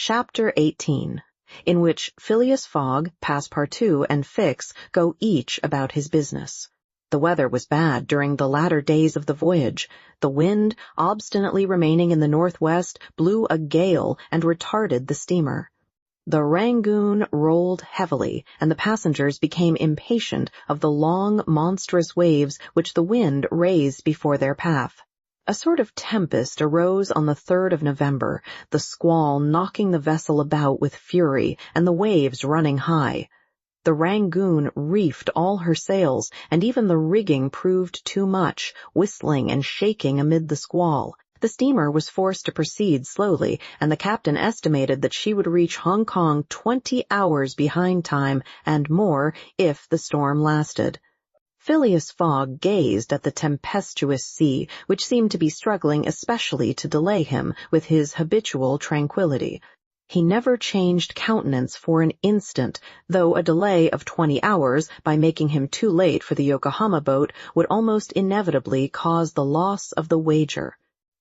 Chapter 18, in which Phileas Fogg, Passepartout, and Fix go each about his business. The weather was bad during the latter days of the voyage. The wind, obstinately remaining in the northwest, blew a gale and retarded the steamer. The Rangoon rolled heavily, and the passengers became impatient of the long, monstrous waves which the wind raised before their path. A sort of tempest arose on the 3rd of November, the squall knocking the vessel about with fury and the waves running high. The Rangoon reefed all her sails, and even the rigging proved too much, whistling and shaking amid the squall. The steamer was forced to proceed slowly, and the captain estimated that she would reach Hong Kong 20 hours behind time and more if the storm lasted. Phileas Fogg gazed at the tempestuous sea, which seemed to be struggling especially to delay him with his habitual tranquillity. He never changed countenance for an instant, though a delay of 20 hours, by making him too late for the Yokohama boat, would almost inevitably cause the loss of the wager.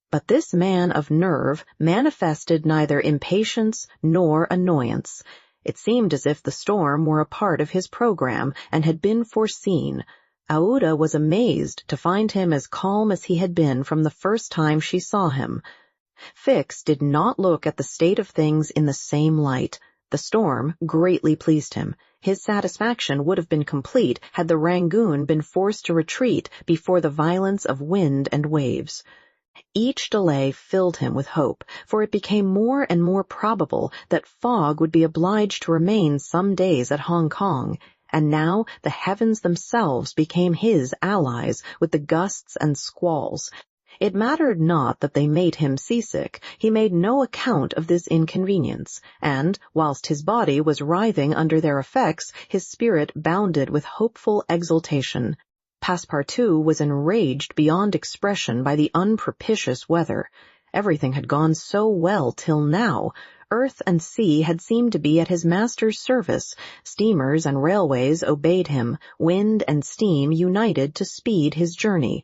But this man of nerve manifested neither impatience nor annoyance. It seemed as if the storm were a part of his program and had been foreseen. Aouda was amazed to find him as calm as he had been from the first time she saw him. Fix did not look at the state of things in the same light. The storm greatly pleased him. His satisfaction would have been complete had the Rangoon been forced to retreat before the violence of wind and waves. Each delay filled him with hope, for it became more and more probable that Fogg would be obliged to remain some days at Hong Kong, and now the heavens themselves became his allies with the gusts and squalls. It mattered not that they made him seasick. He made no account of this inconvenience, and, whilst his body was writhing under their effects, his spirit bounded with hopeful exultation. Passepartout was enraged beyond expression by the unpropitious weather. Everything had gone so well till now. Earth and sea had seemed to be at his master's service. Steamers and railways obeyed him. Wind and steam united to speed his journey.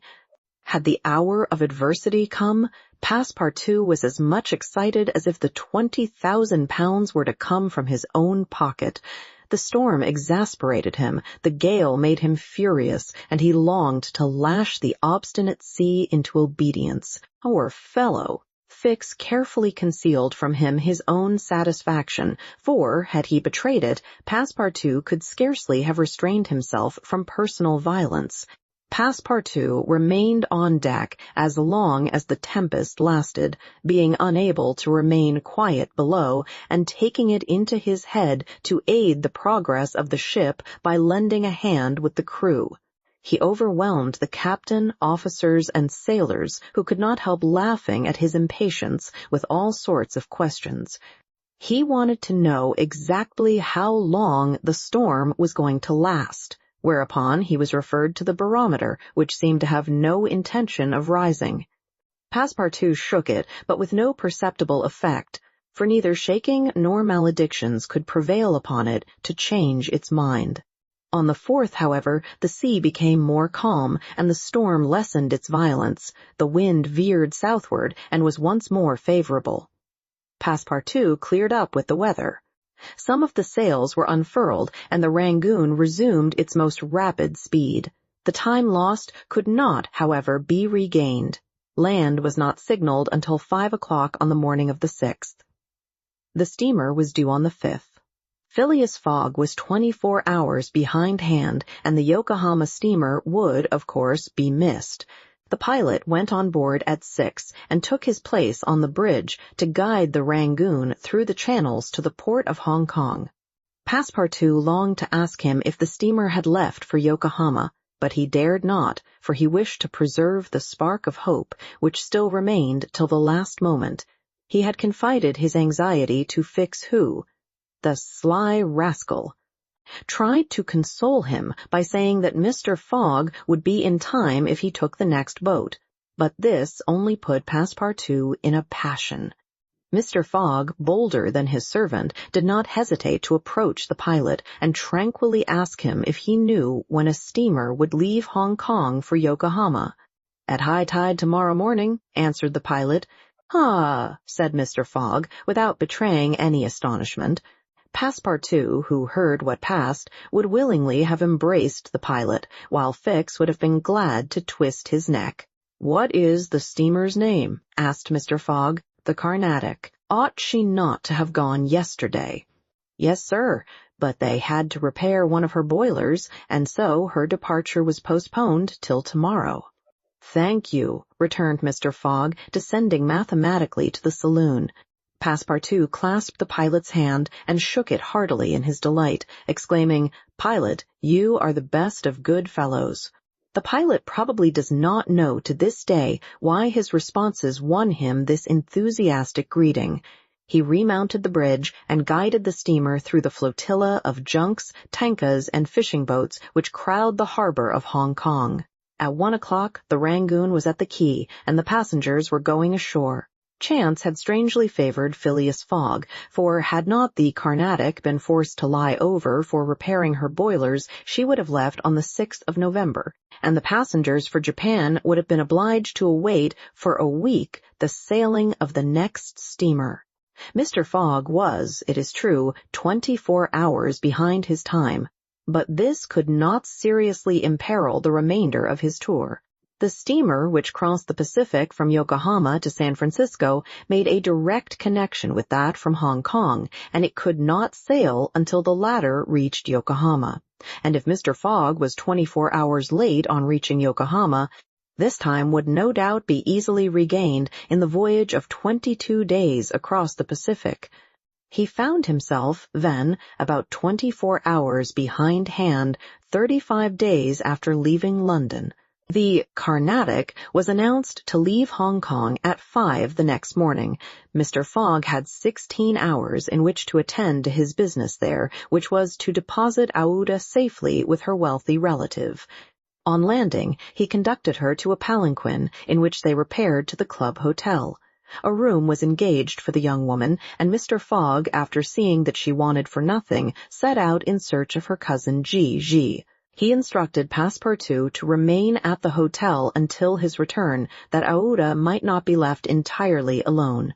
Had the hour of adversity come, Passepartout was as much excited as if the 20,000 pounds were to come from his own pocket. The storm exasperated him, the gale made him furious, and he longed to lash the obstinate sea into obedience. Poor fellow! Fix carefully concealed from him his own satisfaction, for, had he betrayed it, Passepartout could scarcely have restrained himself from personal violence. Passepartout remained on deck as long as the tempest lasted, being unable to remain quiet below, and taking it into his head to aid the progress of the ship by lending a hand with the crew. He overwhelmed the captain, officers, and sailors, who could not help laughing at his impatience, with all sorts of questions. He wanted to know exactly how long the storm was going to last, whereupon he was referred to the barometer, which seemed to have no intention of rising. Passepartout shook it, but with no perceptible effect, for neither shaking nor maledictions could prevail upon it to change its mind. On the 4th, however, the sea became more calm, and the storm lessened its violence. The wind veered southward, and was once more favorable. Passepartout cleared up with the weather. Some of the sails were unfurled, and the Rangoon resumed its most rapid speed. The time lost could not, however, be regained. Land was not signaled until 5 o'clock on the morning of the 6th. The steamer was due on the 5th. Phileas Fogg was 24 hours behindhand, and the Yokohama steamer would, of course, be missed. The pilot went on board at 6 and took his place on the bridge to guide the Rangoon through the channels to the port of Hong Kong. Passepartout longed to ask him if the steamer had left for Yokohama, but he dared not, for he wished to preserve the spark of hope which still remained till the last moment. He had confided his anxiety to Fix, who, the sly rascal, tried to console him by saying that Mr. Fogg would be in time if he took the next boat, but this only put Passepartout in a passion. Mr. Fogg, bolder than his servant, did not hesitate to approach the pilot and tranquilly ask him if he knew when a steamer would leave Hong Kong for Yokohama. "At high tide tomorrow morning," answered the pilot. "Ah," said Mr. Fogg, without betraying any astonishment. Passepartout, who heard what passed, would willingly have embraced the pilot, while Fix would have been glad to twist his neck. "What is the steamer's name?" asked Mr. Fogg. "The Carnatic. Ought she not to have gone yesterday?" "Yes, sir, but they had to repair one of her boilers, and so her departure was postponed till tomorrow." "Thank you," returned Mr. Fogg, descending mathematically to the saloon. Passepartout clasped the pilot's hand and shook it heartily in his delight, exclaiming, "Pilot, you are the best of good fellows." The pilot probably does not know to this day why his responses won him this enthusiastic greeting. He remounted the bridge and guided the steamer through the flotilla of junks, tankas, and fishing boats which crowd the harbor of Hong Kong. At 1 o'clock, the Rangoon was at the quay, and the passengers were going ashore. Chance had strangely favored Phileas Fogg, for had not the Carnatic been forced to lie over for repairing her boilers, she would have left on the 6th of November, and the passengers for Japan would have been obliged to await for a week the sailing of the next steamer. Mr. Fogg was, it is true, 24 hours behind his time, but this could not seriously imperil the remainder of his tour. The steamer which crossed the Pacific from Yokohama to San Francisco made a direct connection with that from Hong Kong, and it could not sail until the latter reached Yokohama. And if Mr. Fogg was 24 hours late on reaching Yokohama, this time would no doubt be easily regained in the voyage of 22 days across the Pacific. He found himself, then, about 24 hours behindhand, 35 days after leaving London. The Carnatic was announced to leave Hong Kong at 5 the next morning. Mr. Fogg had 16 hours in which to attend to his business there, which was to deposit Aouda safely with her wealthy relative. On landing, he conducted her to a palanquin, in which they repaired to the club hotel. A room was engaged for the young woman, and Mr. Fogg, after seeing that she wanted for nothing, set out in search of her cousin G. He instructed Passepartout to remain at the hotel until his return, that Aouda might not be left entirely alone.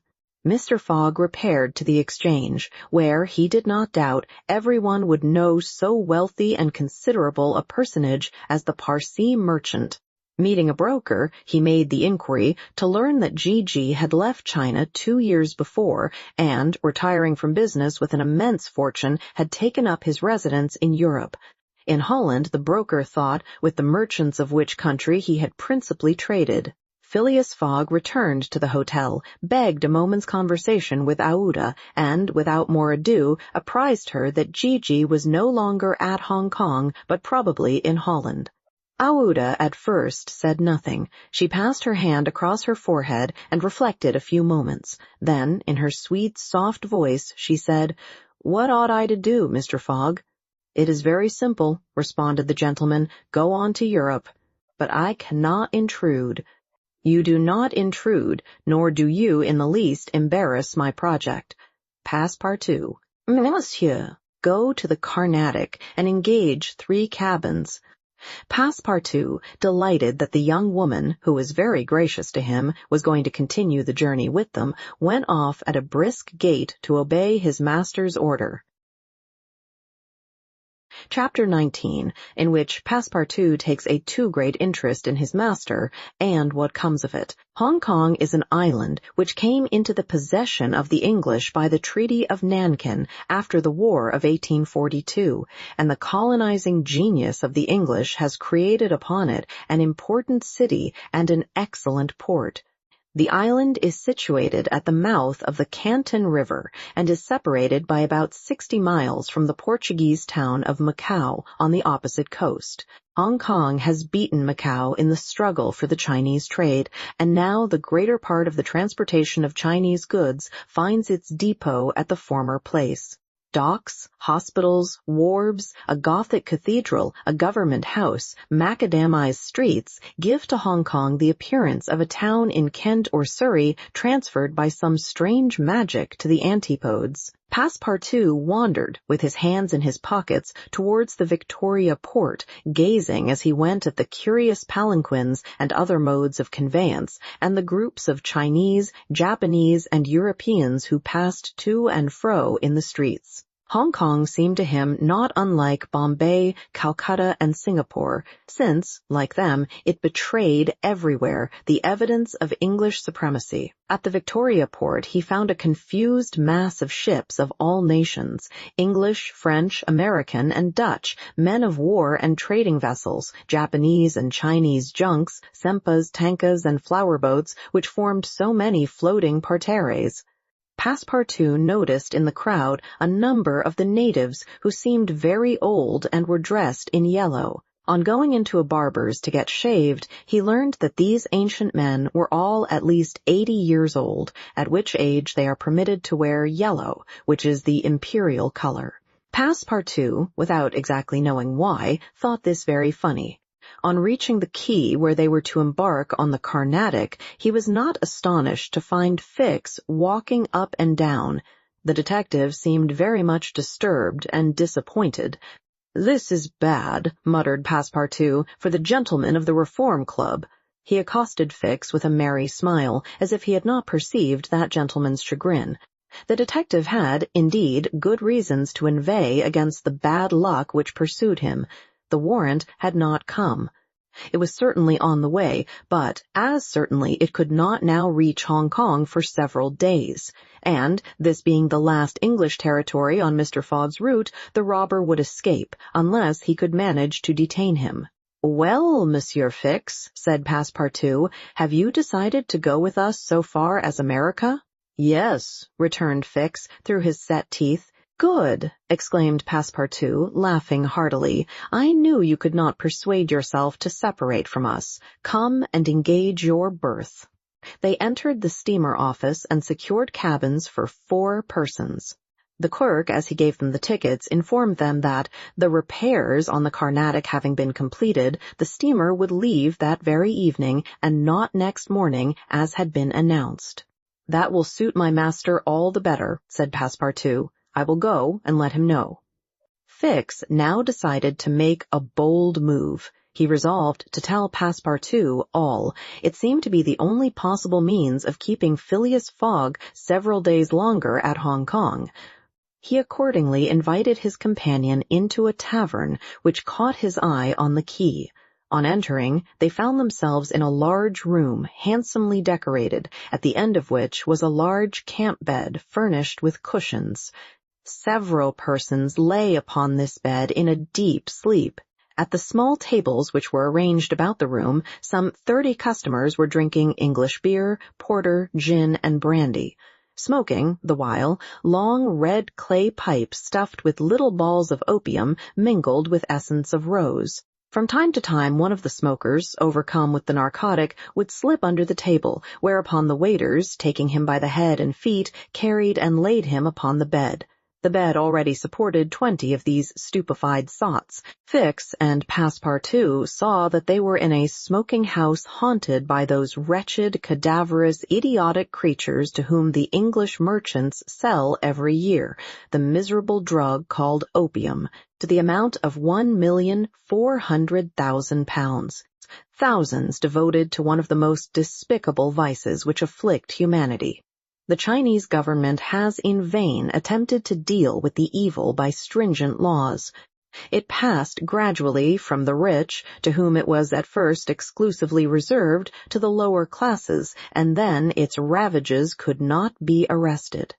Mr. Fogg repaired to the Exchange, where, he did not doubt, everyone would know so wealthy and considerable a personage as the Parsi merchant. Meeting a broker, he made the inquiry to learn that G. had left China 2 years before and, retiring from business with an immense fortune, had taken up his residence in Europe. In Holland, the broker thought, with the merchants of which country he had principally traded. Phileas Fogg returned to the hotel, begged a moment's conversation with Aouda, and, without more ado, apprised her that G. was no longer at Hong Kong, but probably in Holland. Aouda at first said nothing. She passed her hand across her forehead and reflected a few moments. Then, in her sweet, soft voice, she said, "What ought I to do, Mr. Fogg?" "It is very simple," responded the gentleman. "Go on to Europe." "But I cannot intrude." "You do not intrude, nor do you in the least embarrass my project." Passepartout. "Monsieur, go to the Carnatic and engage 3 cabins." Passepartout, delighted that the young woman, who was very gracious to him, was going to continue the journey with them, went off at a brisk gait to obey his master's order. Chapter 19, in which Passepartout takes a too great interest in his master, and what comes of it. Hong Kong is an island which came into the possession of the English by the Treaty of Nankin after the War of 1842, and the colonizing genius of the English has created upon it an important city and an excellent port. The island is situated at the mouth of the Canton River and is separated by about 60 miles from the Portuguese town of Macau on the opposite coast. Hong Kong has beaten Macau in the struggle for the Chinese trade, and now the greater part of the transportation of Chinese goods finds its depot at the former place. Docks, hospitals, wharves, a Gothic cathedral, a government house, macadamized streets give to Hong Kong the appearance of a town in Kent or Surrey transferred by some strange magic to the antipodes. Passepartout wandered, with his hands in his pockets, towards the Victoria Port, gazing as he went at the curious palanquins and other modes of conveyance, and the groups of Chinese, Japanese, and Europeans who passed to and fro in the streets. Hong Kong seemed to him not unlike Bombay, Calcutta, and Singapore, since, like them, it betrayed everywhere the evidence of English supremacy. At the Victoria Port he found a confused mass of ships of all nations, English, French, American, and Dutch, men of war and trading vessels, Japanese and Chinese junks, sempas, tankas, and flower boats, which formed so many floating parterres. Passepartout noticed in the crowd a number of the natives who seemed very old and were dressed in yellow. On going into a barber's to get shaved, he learned that these ancient men were all at least 80 years old, at which age they are permitted to wear yellow, which is the imperial color. Passepartout, without exactly knowing why, thought this very funny. On reaching the quay where they were to embark on the Carnatic, he was not astonished to find Fix walking up and down. The detective seemed very much disturbed and disappointed. "This is bad," muttered Passepartout, "for the gentlemen of the Reform Club." He accosted Fix with a merry smile, as if he had not perceived that gentleman's chagrin. The detective had, indeed, good reasons to inveigh against the bad luck which pursued him. The warrant had not come. It was certainly on the way, but as certainly it could not now reach Hong Kong for several days, and, this being the last English territory on Mr. Fogg's route, the robber would escape, unless he could manage to detain him. "Well, Monsieur Fix," said Passepartout, "have you decided to go with us so far as America?" "Yes," returned Fix, through his set teeth. "Good," exclaimed Passepartout, laughing heartily. "I knew you could not persuade yourself to separate from us. Come and engage your berth." They entered the steamer office and secured cabins for 4 persons. The clerk, as he gave them the tickets, informed them that, the repairs on the Carnatic having been completed, the steamer would leave that very evening, and not next morning, as had been announced. "That will suit my master all the better," said Passepartout. "I will go and let him know." Fix now decided to make a bold move. He resolved to tell Passepartout all. It seemed to be the only possible means of keeping Phileas Fogg several days longer at Hong Kong. He accordingly invited his companion into a tavern, which caught his eye on the quay. On entering, they found themselves in a large room, handsomely decorated, at the end of which was a large camp bed furnished with cushions. Several persons lay upon this bed in a deep sleep. At the small tables which were arranged about the room, some 30 customers were drinking English beer, porter, gin, and brandy, smoking, the while, long red clay pipes stuffed with little balls of opium mingled with essence of rose. From time to time one of the smokers, overcome with the narcotic, would slip under the table, whereupon the waiters, taking him by the head and feet, carried and laid him upon the bed. The bed already supported 20 of these stupefied sots. Fix and Passepartout saw that they were in a smoking house haunted by those wretched, cadaverous, idiotic creatures to whom the English merchants sell every year the miserable drug called opium, to the amount of £1,400,000, thousands devoted to one of the most despicable vices which afflict humanity. The Chinese government has in vain attempted to deal with the evil by stringent laws. It passed gradually from the rich, to whom it was at first exclusively reserved, to the lower classes, and then its ravages could not be arrested.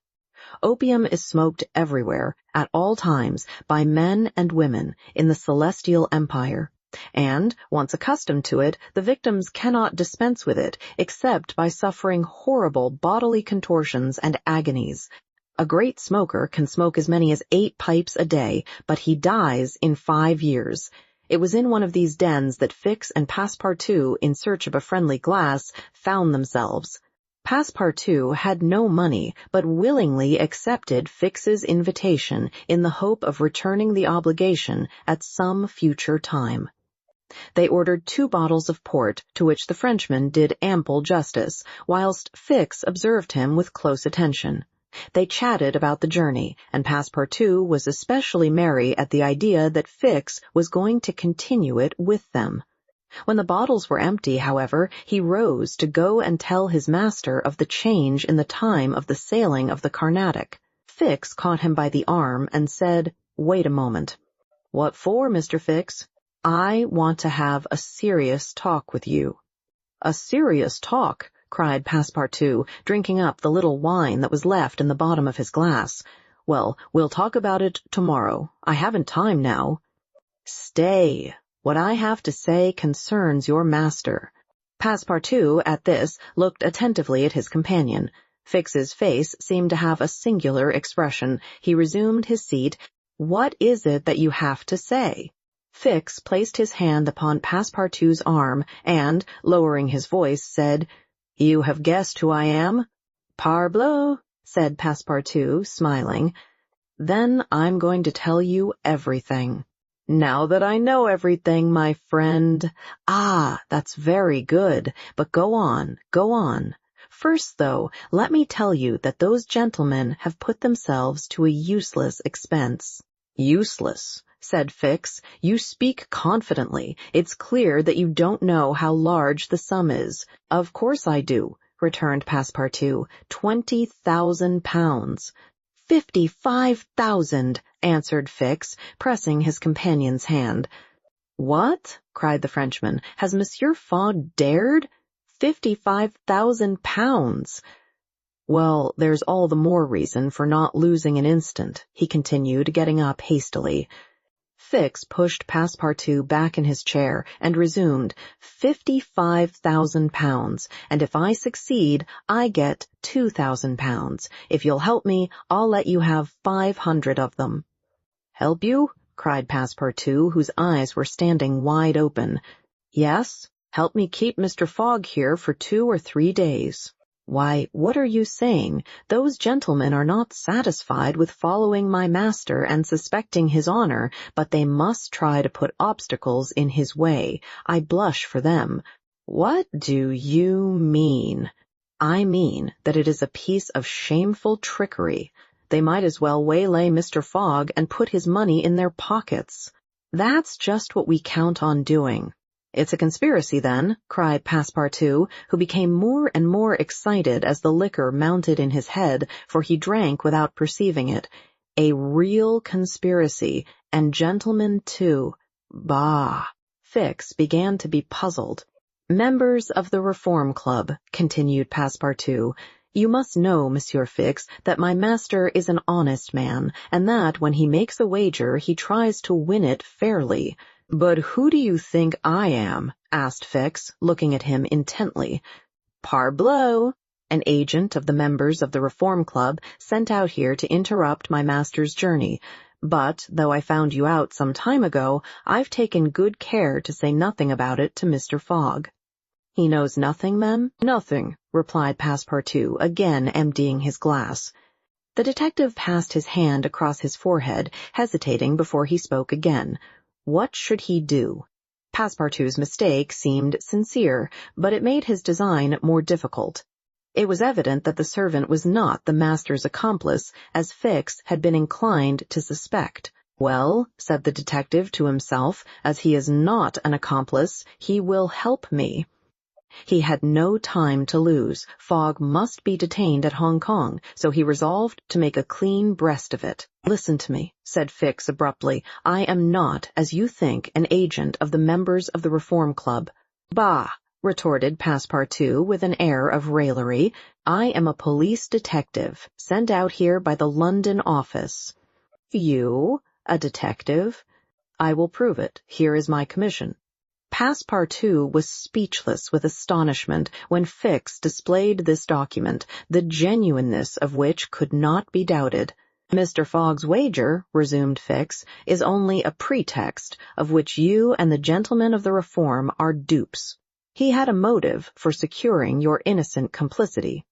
Opium is smoked everywhere, at all times, by men and women, in the Celestial Empire. And, once accustomed to it, the victims cannot dispense with it, except by suffering horrible bodily contortions and agonies. A great smoker can smoke as many as 8 pipes a day, but he dies in 5 years. It was in one of these dens that Fix and Passepartout, in search of a friendly glass, found themselves. Passepartout had no money, but willingly accepted Fix's invitation in the hope of returning the obligation at some future time. They ordered 2 bottles of port, to which the Frenchman did ample justice, whilst Fix observed him with close attention. They chatted about the journey, and Passepartout was especially merry at the idea that Fix was going to continue it with them. When the bottles were empty, however, he rose to go and tell his master of the change in the time of the sailing of the Carnatic. Fix caught him by the arm and said, "Wait a moment." "What for, Mr. Fix?" "I want to have a serious talk with you." "A serious talk?" cried Passepartout, drinking up the little wine that was left in the bottom of his glass. "Well, we'll talk about it tomorrow. I haven't time now." "Stay. What I have to say concerns your master." Passepartout, at this, looked attentively at his companion. Fix's face seemed to have a singular expression. He resumed his seat. "What is it that you have to say?" Fix placed his hand upon Passepartout's arm and, lowering his voice, said, "You have guessed who I am?" "Parbleu," said Passepartout, smiling. "Then I'm going to tell you everything." "Now that I know everything, my friend—" "Ah, that's very good, but go on, go on. First, though, let me tell you that those gentlemen have put themselves to a useless expense." "Useless?" said Fix. "You speak confidently. It's clear that you don't know how large the sum is." "Of course I do," returned Passepartout. £20,000. "55,000, answered Fix, pressing his companion's hand. "What?" cried the Frenchman. "Has Monsieur Fogg dared? £55,000. "Well, there's all the more reason for not losing an instant," he continued, getting up hastily. Fix pushed Passepartout back in his chair and resumed, £55,000, and if I succeed, I get £2,000. If you'll help me, I'll let you have 500 of them." "Help you?" cried Passepartout, whose eyes were standing wide open. "Yes, help me keep Mr. Fogg here for 2 or 3 days. Why, what are you saying? Those gentlemen are not satisfied with following my master and suspecting his honor, but they must try to put obstacles in his way. I blush for them." "What do you mean?" "I mean that it is a piece of shameful trickery. They might as well waylay Mr. Fogg and put his money in their pockets." "That's just what we count on doing." "It's a conspiracy, then," cried Passepartout, who became more and more excited as the liquor mounted in his head, for he drank without perceiving it. "A real conspiracy, and gentlemen, too. Bah!" Fix began to be puzzled. "Members of the Reform Club," continued Passepartout, "you must know, Monsieur Fix, that my master is an honest man, and that when he makes a wager he tries to win it fairly." "But who do you think I am?" asked Fix, looking at him intently. "Parbleu! An agent of the members of the Reform Club sent out here to interrupt my master's journey. But, though I found you out some time ago, I've taken good care to say nothing about it to Mr. Fogg." "He knows nothing, then?" "Nothing," replied Passepartout, again emptying his glass. The detective passed his hand across his forehead, hesitating before he spoke again. What should he do? Passepartout's mistake seemed sincere, but it made his design more difficult. It was evident that the servant was not the master's accomplice, as Fix had been inclined to suspect. "Well," said the detective to himself, "as he is not an accomplice, he will help me." He had no time to lose. Fogg must be detained at Hong Kong, so he resolved to make a clean breast of it. "Listen to me," said Fix abruptly. "I am not, as you think, an agent of the members of the Reform Club." "Bah!" retorted Passepartout with an air of raillery. "I am a police detective, sent out here by the London office." "You? A detective?" "I will prove it. Here is my commission." Passepartout was speechless with astonishment when Fix displayed this document, the genuineness of which could not be doubted. "Mr. Fogg's wager," resumed Fix, "is only a pretext, of which you and the gentlemen of the Reform are dupes. He had a motive for securing your innocent complicity."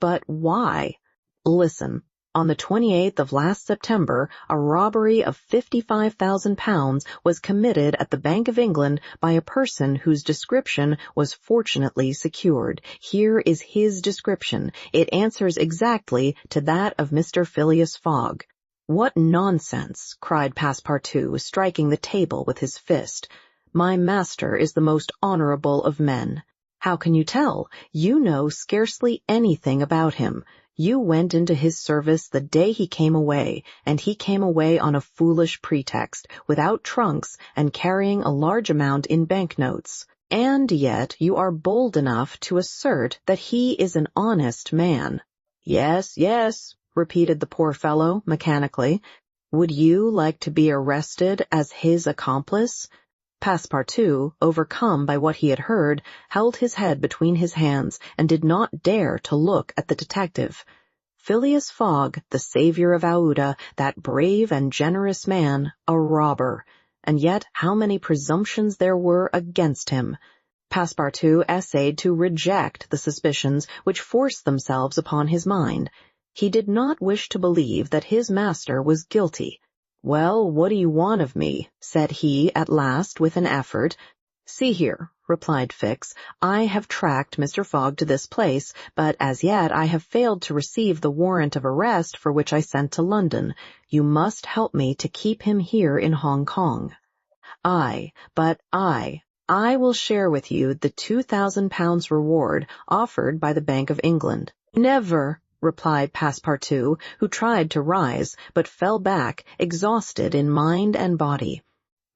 "But why?" "Listen. On the 28th of last September, a robbery of £55,000 was committed at the Bank of England by a person whose description was fortunately secured. Here is his description. It answers exactly to that of Mr. Phileas Fogg." "What nonsense!" cried Passepartout, striking the table with his fist. "My master is the most honorable of men." "How can you tell? You know scarcely anything about him. You went into his service the day he came away, and he came away on a foolish pretext, without trunks, and carrying a large amount in banknotes. And yet you are bold enough to assert that he is an honest man." "Yes, yes," repeated the poor fellow mechanically. "Would you like to be arrested as his accomplice?" Passepartout, overcome by what he had heard, held his head between his hands and did not dare to look at the detective. Phileas Fogg, the savior of Aouda, that brave and generous man, a robber. And yet how many presumptions there were against him! Passepartout essayed to reject the suspicions which forced themselves upon his mind. He did not wish to believe that his master was guilty. "Well, what do you want of me?" said he at last with an effort. "See here," replied Fix, "I have tracked Mr. Fogg to this place, but as yet I have failed to receive the warrant of arrest for which I sent to London. You must help me to keep him here in Hong Kong." "I will share with you the £2,000 reward offered by the Bank of England." "Never," replied Passepartout, who tried to rise, but fell back, exhausted in mind and body.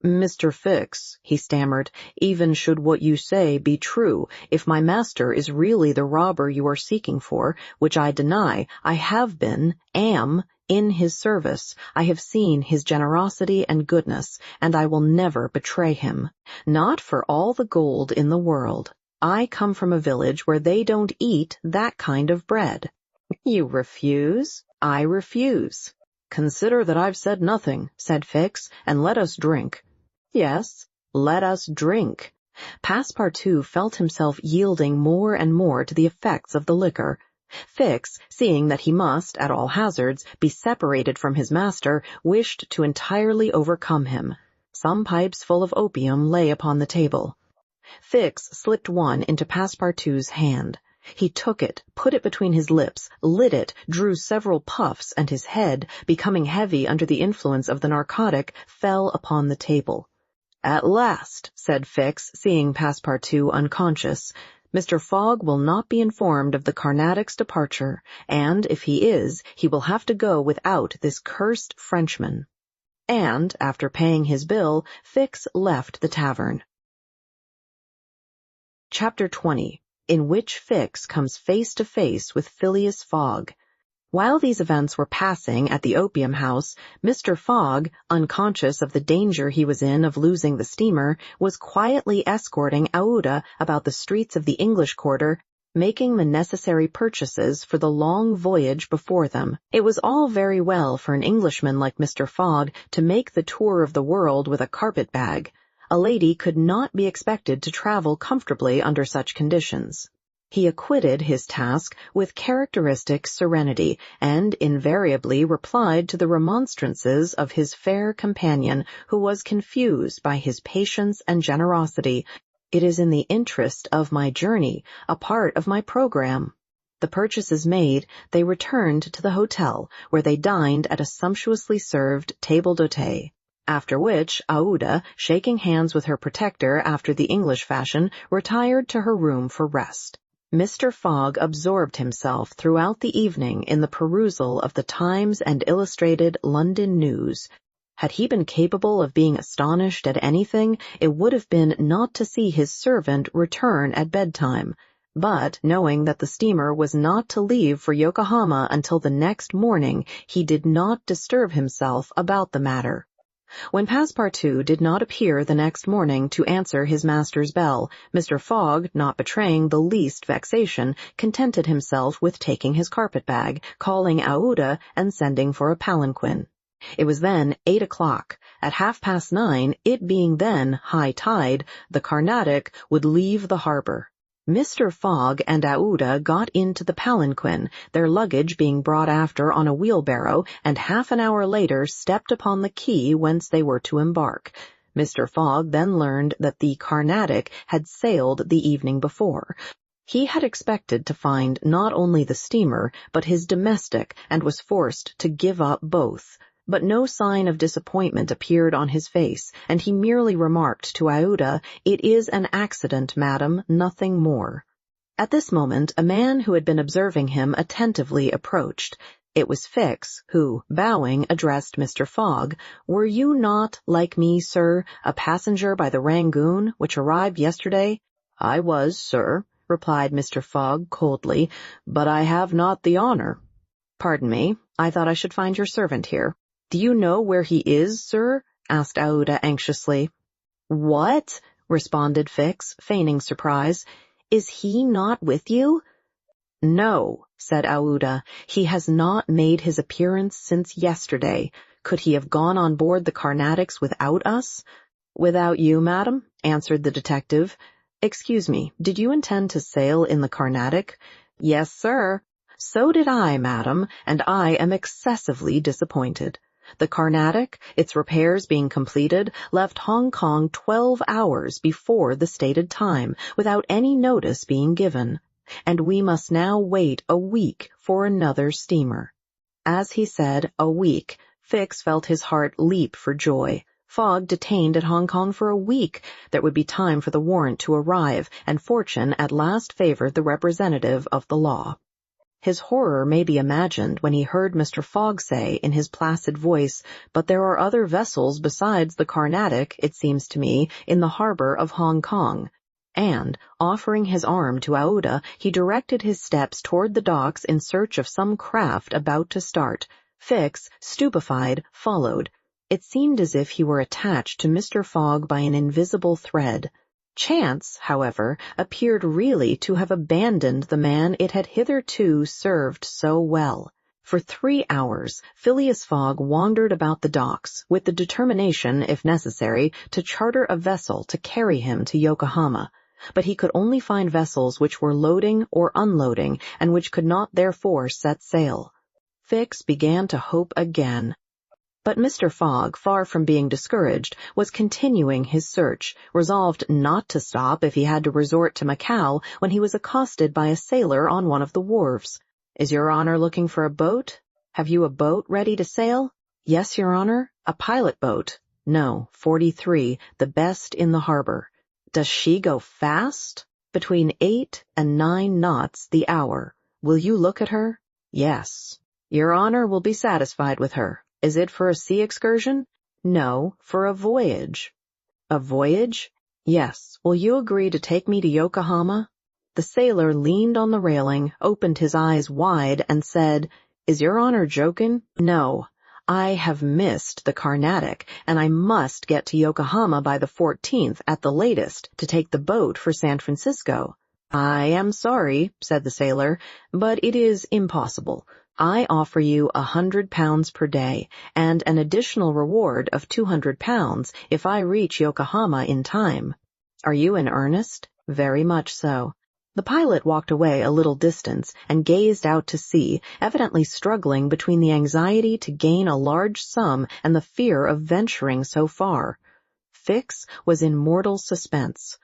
"Mr. Fix," he stammered, "even should what you say be true, if my master is really the robber you are seeking for, which I deny, I have been, am, in his service. I have seen his generosity and goodness, and I will never betray him. Not for all the gold in the world. I come from a village where they don't eat that kind of bread." "You refuse?" "I refuse." "Consider that I've said nothing," said Fix, "and let us drink." "Yes, let us drink." Passepartout felt himself yielding more and more to the effects of the liquor. Fix, seeing that he must, at all hazards, be separated from his master, wished to entirely overcome him. Some pipes full of opium lay upon the table. Fix slipped one into Passepartout's hand. He took it, put it between his lips, lit it, drew several puffs, and his head, becoming heavy under the influence of the narcotic, fell upon the table. "At last," said Fix, seeing Passepartout unconscious, "Mr. Fogg will not be informed of the Carnatic's departure, and if he is, he will have to go without this cursed Frenchman." And, after paying his bill, Fix left the tavern. Chapter 20. In which Fix comes face to face with Phileas Fogg. While these events were passing at the opium house, Mr. Fogg, unconscious of the danger he was in of losing the steamer, was quietly escorting Aouda about the streets of the English quarter, making the necessary purchases for the long voyage before them. It was all very well for an Englishman like Mr. Fogg to make the tour of the world with a carpet-bag. A lady could not be expected to travel comfortably under such conditions. He acquitted his task with characteristic serenity, and invariably replied to the remonstrances of his fair companion, who was confused by his patience and generosity. "It is in the interest of my journey, a part of my program." The purchases made, they returned to the hotel, where they dined at a sumptuously served table d'hôte. After which, Aouda, shaking hands with her protector after the English fashion, retired to her room for rest. Mr. Fogg absorbed himself throughout the evening in the perusal of the Times and Illustrated London News. Had he been capable of being astonished at anything, it would have been not to see his servant return at bedtime. But, knowing that the steamer was not to leave for Yokohama until the next morning, he did not disturb himself about the matter. When Passepartout did not appear the next morning to answer his master's bell, Mr. Fogg, not betraying the least vexation, contented himself with taking his carpet-bag, calling Aouda, and sending for a palanquin. It was then 8 o'clock. At 9:30, it being then high tide, the Carnatic would leave the harbor. Mr. Fogg and Aouda got into the palanquin, their luggage being brought after on a wheelbarrow, and half an hour later stepped upon the quay whence they were to embark. Mr. Fogg then learned that the Carnatic had sailed the evening before. He had expected to find not only the steamer, but his domestic, and was forced to give up both. But no sign of disappointment appeared on his face, and he merely remarked to Aouda, "It is an accident, madam, nothing more." At this moment a man who had been observing him attentively approached. It was Fix, who, bowing, addressed Mr. Fogg. "Were you not, like me, sir, a passenger by the Rangoon, which arrived yesterday?" "I was, sir," replied Mr. Fogg coldly, "but I have not the honor." "Pardon me, I thought I should find your servant here." "Do you know where he is, sir?" asked Aouda anxiously. "What?" responded Fix, feigning surprise. "Is he not with you?" "No," said Aouda, "he has not made his appearance since yesterday. Could he have gone on board the Carnatics without us?" "Without you, madam?" answered the detective. "Excuse me, did you intend to sail in the Carnatic?" "Yes, sir." "So did I, madam, and I am excessively disappointed. The Carnatic, its repairs being completed, left Hong Kong 12 hours before the stated time, without any notice being given, and we must now wait a week for another steamer." As he said, "a week," Fix felt his heart leap for joy. Fogg detained at Hong Kong for a week. There would be time for the warrant to arrive, and fortune at last favored the representative of the law. His horror may be imagined when he heard Mr. Fogg say in his placid voice, "But there are other vessels besides the Carnatic, it seems to me, in the harbor of Hong Kong." And, offering his arm to Aouda, he directed his steps toward the docks in search of some craft about to start. Fix, stupefied, followed. It seemed as if he were attached to Mr. Fogg by an invisible thread. Chance, however, appeared really to have abandoned the man it had hitherto served so well. For 3 hours, Phileas Fogg wandered about the docks, with the determination, if necessary, to charter a vessel to carry him to Yokohama. But he could only find vessels which were loading or unloading, and which could not therefore set sail. Fix began to hope again. But Mr. Fogg, far from being discouraged, was continuing his search, resolved not to stop if he had to resort to Macao, when he was accosted by a sailor on one of the wharves. "Is your honor looking for a boat? Have you a boat ready to sail?" "Yes, your honor, a pilot boat." "No, 43, the best in the harbor." "Does she go fast?" "Between 8 and 9 knots the hour." "Will you look at her?" "Yes." "Your honor will be satisfied with her. Is it for a sea excursion?" "No, for a voyage." "A voyage?" "Yes. Will you agree to take me to Yokohama?" The sailor leaned on the railing, opened his eyes wide, and said, "Is your honor joking?" "No. I have missed the Carnatic, and I must get to Yokohama by the 14th at the latest to take the boat for San Francisco." "I am sorry," said the sailor, "but it is impossible. I offer you £100 per day, and an additional reward of £200 if I reach Yokohama in time." "Are you in earnest?" "Very much so." The pilot walked away a little distance and gazed out to sea, evidently struggling between the anxiety to gain a large sum and the fear of venturing so far. Fix was in mortal suspense.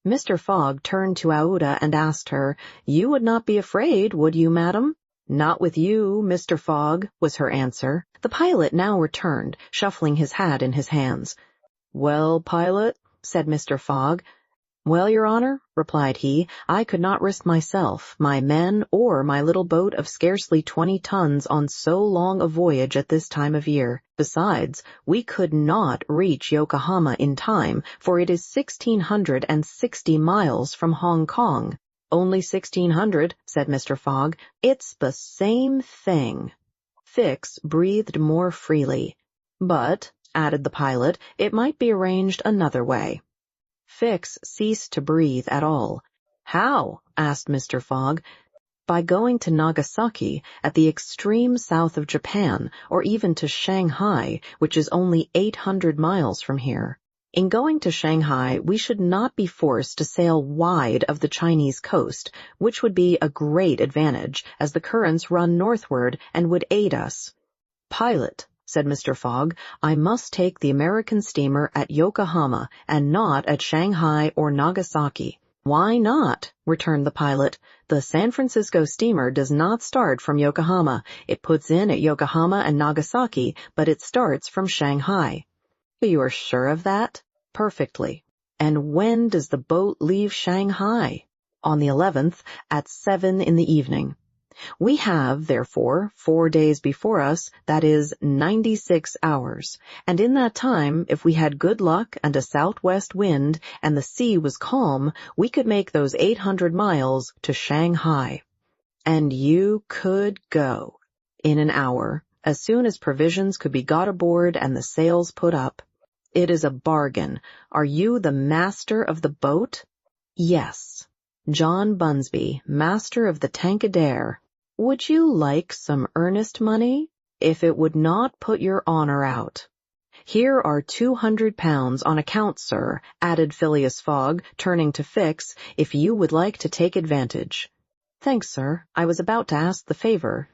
Mr. Fogg turned to Aouda and asked her, "You would not be afraid, would you, madam?" "Not with you, Mr. Fogg," was her answer. The pilot now returned, shuffling his hat in his hands. "Well, pilot," said Mr. Fogg. "Well, your honor," replied he, "I could not risk myself, my men, or my little boat of scarcely 20 tons on so long a voyage at this time of year. Besides, we could not reach Yokohama in time, for it is 1,660 miles from Hong Kong." "Only 1,600, said Mr. Fogg. "It's the same thing." Fix breathed more freely. "But," added the pilot, "it might be arranged another way." Fix ceased to breathe at all. "How?" asked Mr. Fogg. "By going to Nagasaki, at the extreme south of Japan, or even to Shanghai, which is only 800 miles from here." In going to Shanghai, we should not be forced to sail wide of the Chinese coast, which would be a great advantage, as the currents run northward and would aid us. Pilot, said Mr. Fogg, I must take the American steamer at Yokohama and not at Shanghai or Nagasaki. Why not? Returned the pilot. The San Francisco steamer does not start from Yokohama. It puts in at Yokohama and Nagasaki, but it starts from Shanghai. You are sure of that? Perfectly. And when does the boat leave Shanghai? On the 11th, at 7 in the evening. We have, therefore, 4 days before us, that is, 96 hours, and in that time, if we had good luck and a southwest wind and the sea was calm, we could make those 800 miles to Shanghai. And you could go. In an hour, as soon as provisions could be got aboard and the sails put up. It is a bargain. Are you the master of the boat? Yes. John Bunsby, master of the Tankadere. Would you like some earnest money? If it would not put your honor out. Here are 200 pounds on account, sir, added Phileas Fogg, turning to Fix, if you would like to take advantage. Thanks, sir. I was about to ask the favor.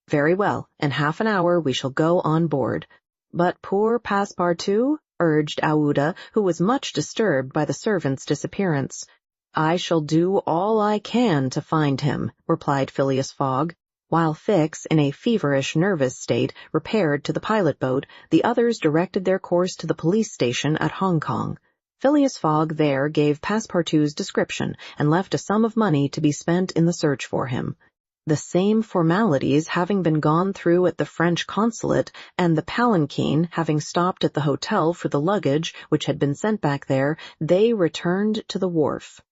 Very well. In half an hour we shall go on board. But poor Passepartout? Urged Aouda, who was much disturbed by the servant's disappearance. I shall do all I can to find him, replied Phileas Fogg. While Fix, in a feverish, nervous state, repaired to the pilot boat, the others directed their course to the police station at Hong Kong. Phileas Fogg there gave Passepartout's description and left a sum of money to be spent in the search for him. The same formalities having been gone through at the French consulate, and the palanquin having stopped at the hotel for the luggage which had been sent back there, they returned to the wharf.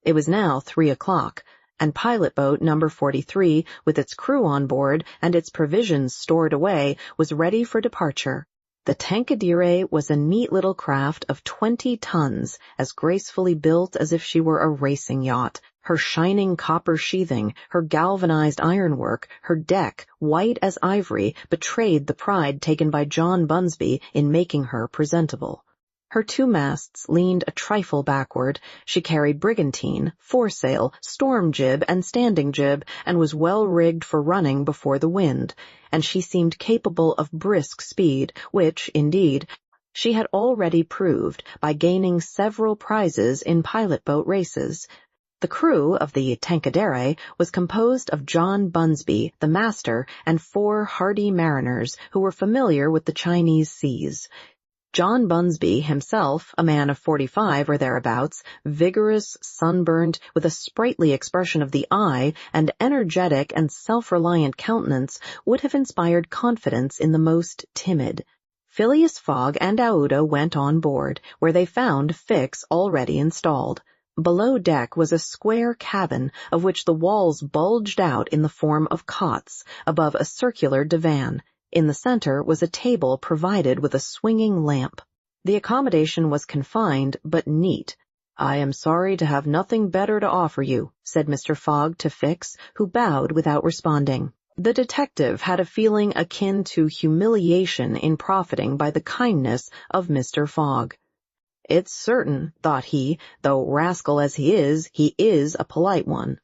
It was now 3 o'clock, and pilot boat number 43, with its crew on board and its provisions stored away, was ready for departure. The Tankadere was a neat little craft of 20 tons, as gracefully built as if she were a racing yacht. Her shining copper sheathing, her galvanized ironwork, her deck, white as ivory, betrayed the pride taken by John Bunsby in making her presentable. Her 2 masts leaned a trifle backward. She carried brigantine, foresail, storm jib, and standing jib, and was well rigged for running before the wind, and she seemed capable of brisk speed, which, indeed, she had already proved by gaining several prizes in pilot-boat races. The crew of the Tankadere was composed of John Bunsby, the master, and 4 hardy mariners who were familiar with the Chinese seas. John Bunsby himself, a man of 45 or thereabouts, vigorous, sunburnt, with a sprightly expression of the eye, and energetic and self-reliant countenance, would have inspired confidence in the most timid. Phileas Fogg and Aouda went on board, where they found Fix already installed. Below deck was a square cabin, of which the walls bulged out in the form of cots, above a circular divan. In the center was a table provided with a swinging lamp. The accommodation was confined but neat. I am sorry to have nothing better to offer you, said Mr. Fogg to Fix, who bowed without responding. The detective had a feeling akin to humiliation in profiting by the kindness of Mr. Fogg. It's certain, thought he, though rascal as he is a polite one.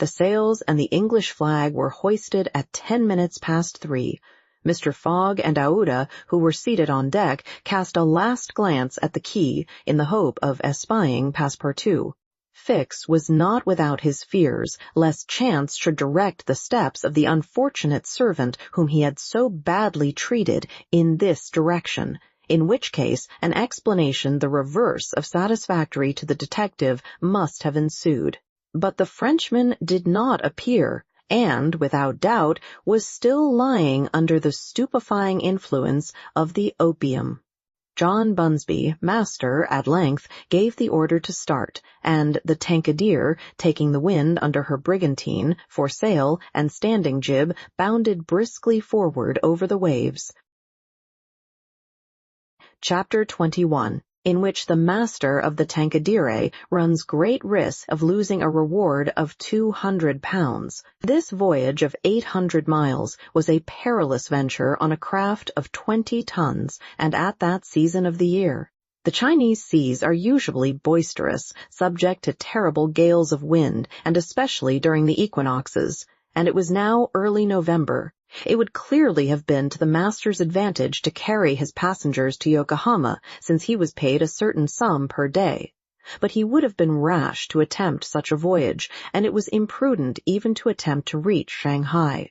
The sails and the English flag were hoisted at 10 minutes past 3. Mr. Fogg and Aouda, who were seated on deck, cast a last glance at the quay in the hope of espying Passepartout. Fix was not without his fears, lest chance should direct the steps of the unfortunate servant whom he had so badly treated in this direction, in which case an explanation the reverse of satisfactory to the detective must have ensued. But the Frenchman did not appear, and, without doubt, was still lying under the stupefying influence of the opium. John Bunsby, master, at length, gave the order to start, and the Tankadere, taking the wind under her brigantine, foresail, and standing jib, bounded briskly forward over the waves. Chapter 21, in which the master of the Tankadere runs great risk of losing a reward of 200 pounds. This voyage of 800 miles was a perilous venture on a craft of 20 tons, and at that season of the year. The Chinese seas are usually boisterous, subject to terrible gales of wind, and especially during the equinoxes, and it was now early November. It would clearly have been to the master's advantage to carry his passengers to Yokohama, since he was paid a certain sum per day. But he would have been rash to attempt such a voyage, and it was imprudent even to attempt to reach Shanghai.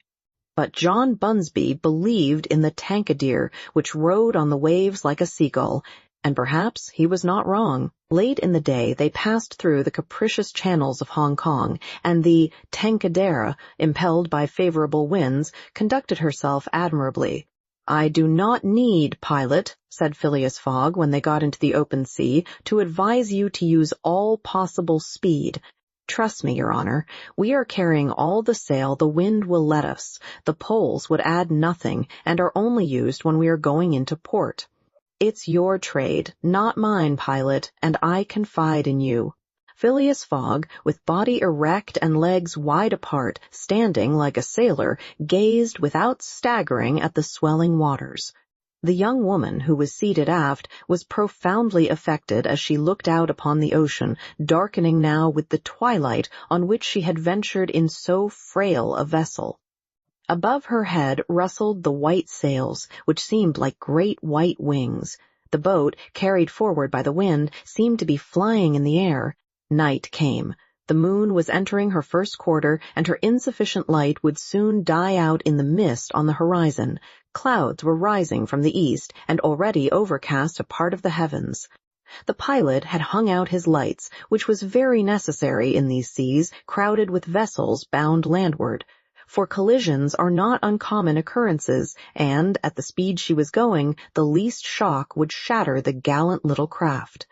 But John Bunsby believed in the Tankadere, which rode on the waves like a seagull, and perhaps he was not wrong. Late in the day they passed through the capricious channels of Hong Kong, and the Tankadere, impelled by favorable winds, conducted herself admirably. "I do not need, pilot," said Phileas Fogg when they got into the open sea, "to advise you to use all possible speed. Trust me, Your Honor, we are carrying all the sail the wind will let us. The poles would add nothing, and are only used when we are going into port. It's your trade, not mine, pilot, and I confide in you." Phileas Fogg, with body erect and legs wide apart, standing like a sailor, gazed without staggering at the swelling waters. The young woman who was seated aft was profoundly affected as she looked out upon the ocean, darkening now with the twilight on which she had ventured in so frail a vessel. Above her head rustled the white sails, which seemed like great white wings. The boat, carried forward by the wind, seemed to be flying in the air. Night came. The moon was entering her first quarter, and her insufficient light would soon die out in the mist on the horizon. Clouds were rising from the east, and already overcast a part of the heavens. The pilot had hung out his lights, which was very necessary in these seas, crowded with vessels bound landward. For collisions are not uncommon occurrences, and, at the speed she was going, the least shock would shatter the gallant little craft.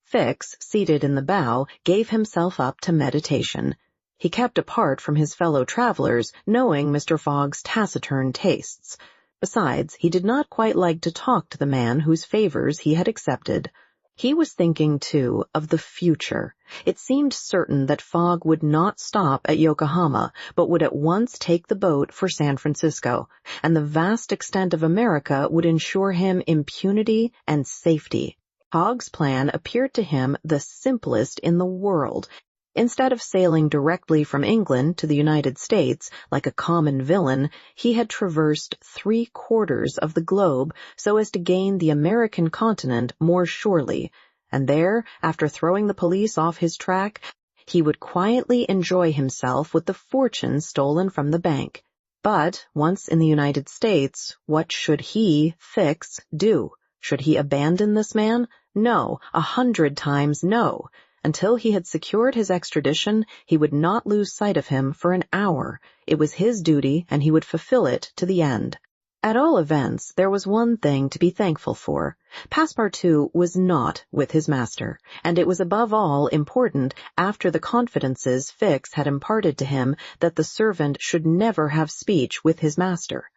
Fix, seated in the bow, gave himself up to meditation. He kept apart from his fellow travelers, knowing Mr. Fogg's taciturn tastes. Besides, he did not quite like to talk to the man whose favors he had accepted. He was thinking, too, of the future. It seemed certain that Fogg would not stop at Yokohama, but would at once take the boat for San Francisco, and the vast extent of America would ensure him impunity and safety. Fogg's plan appeared to him the simplest in the world. Instead of sailing directly from England to the United States, like a common villain, he had traversed 3/4 of the globe so as to gain the American continent more surely, and there, after throwing the police off his track, he would quietly enjoy himself with the fortune stolen from the bank. But, once in the United States, what should he, Fix, do? Should he abandon this man? No, 100 times no. Until he had secured his extradition, he would not lose sight of him for an hour. It was his duty, and he would fulfill it to the end. At all events, there was one thing to be thankful for. Passepartout was not with his master, and it was above all important, after the confidences Fix had imparted to him, that the servant should never have speech with his master.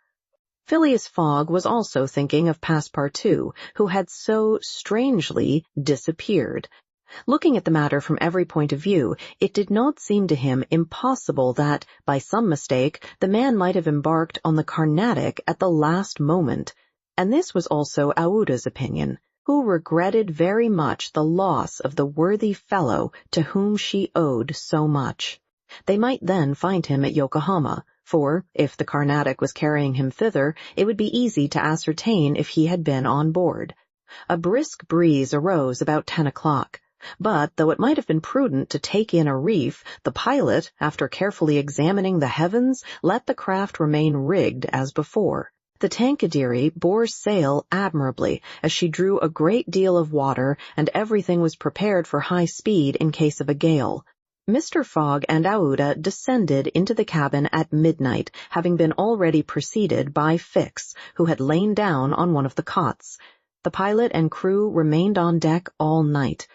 Phileas Fogg was also thinking of Passepartout, who had so strangely disappeared. Looking at the matter from every point of view, it did not seem to him impossible that, by some mistake, the man might have embarked on the Carnatic at the last moment, and this was also Aouda's opinion, who regretted very much the loss of the worthy fellow to whom she owed so much. They might then find him at Yokohama, for, if the Carnatic was carrying him thither, it would be easy to ascertain if he had been on board. A brisk breeze arose about 10 o'clock. But, though it might have been prudent to take in a reef, the pilot, after carefully examining the heavens, let the craft remain rigged as before. The Tankadere bore sail admirably, as she drew a great deal of water, and everything was prepared for high speed in case of a gale. Mr. Fogg and Aouda descended into the cabin at midnight, having been already preceded by Fix, who had lain down on one of the cots. The pilot and crew remained on deck all night.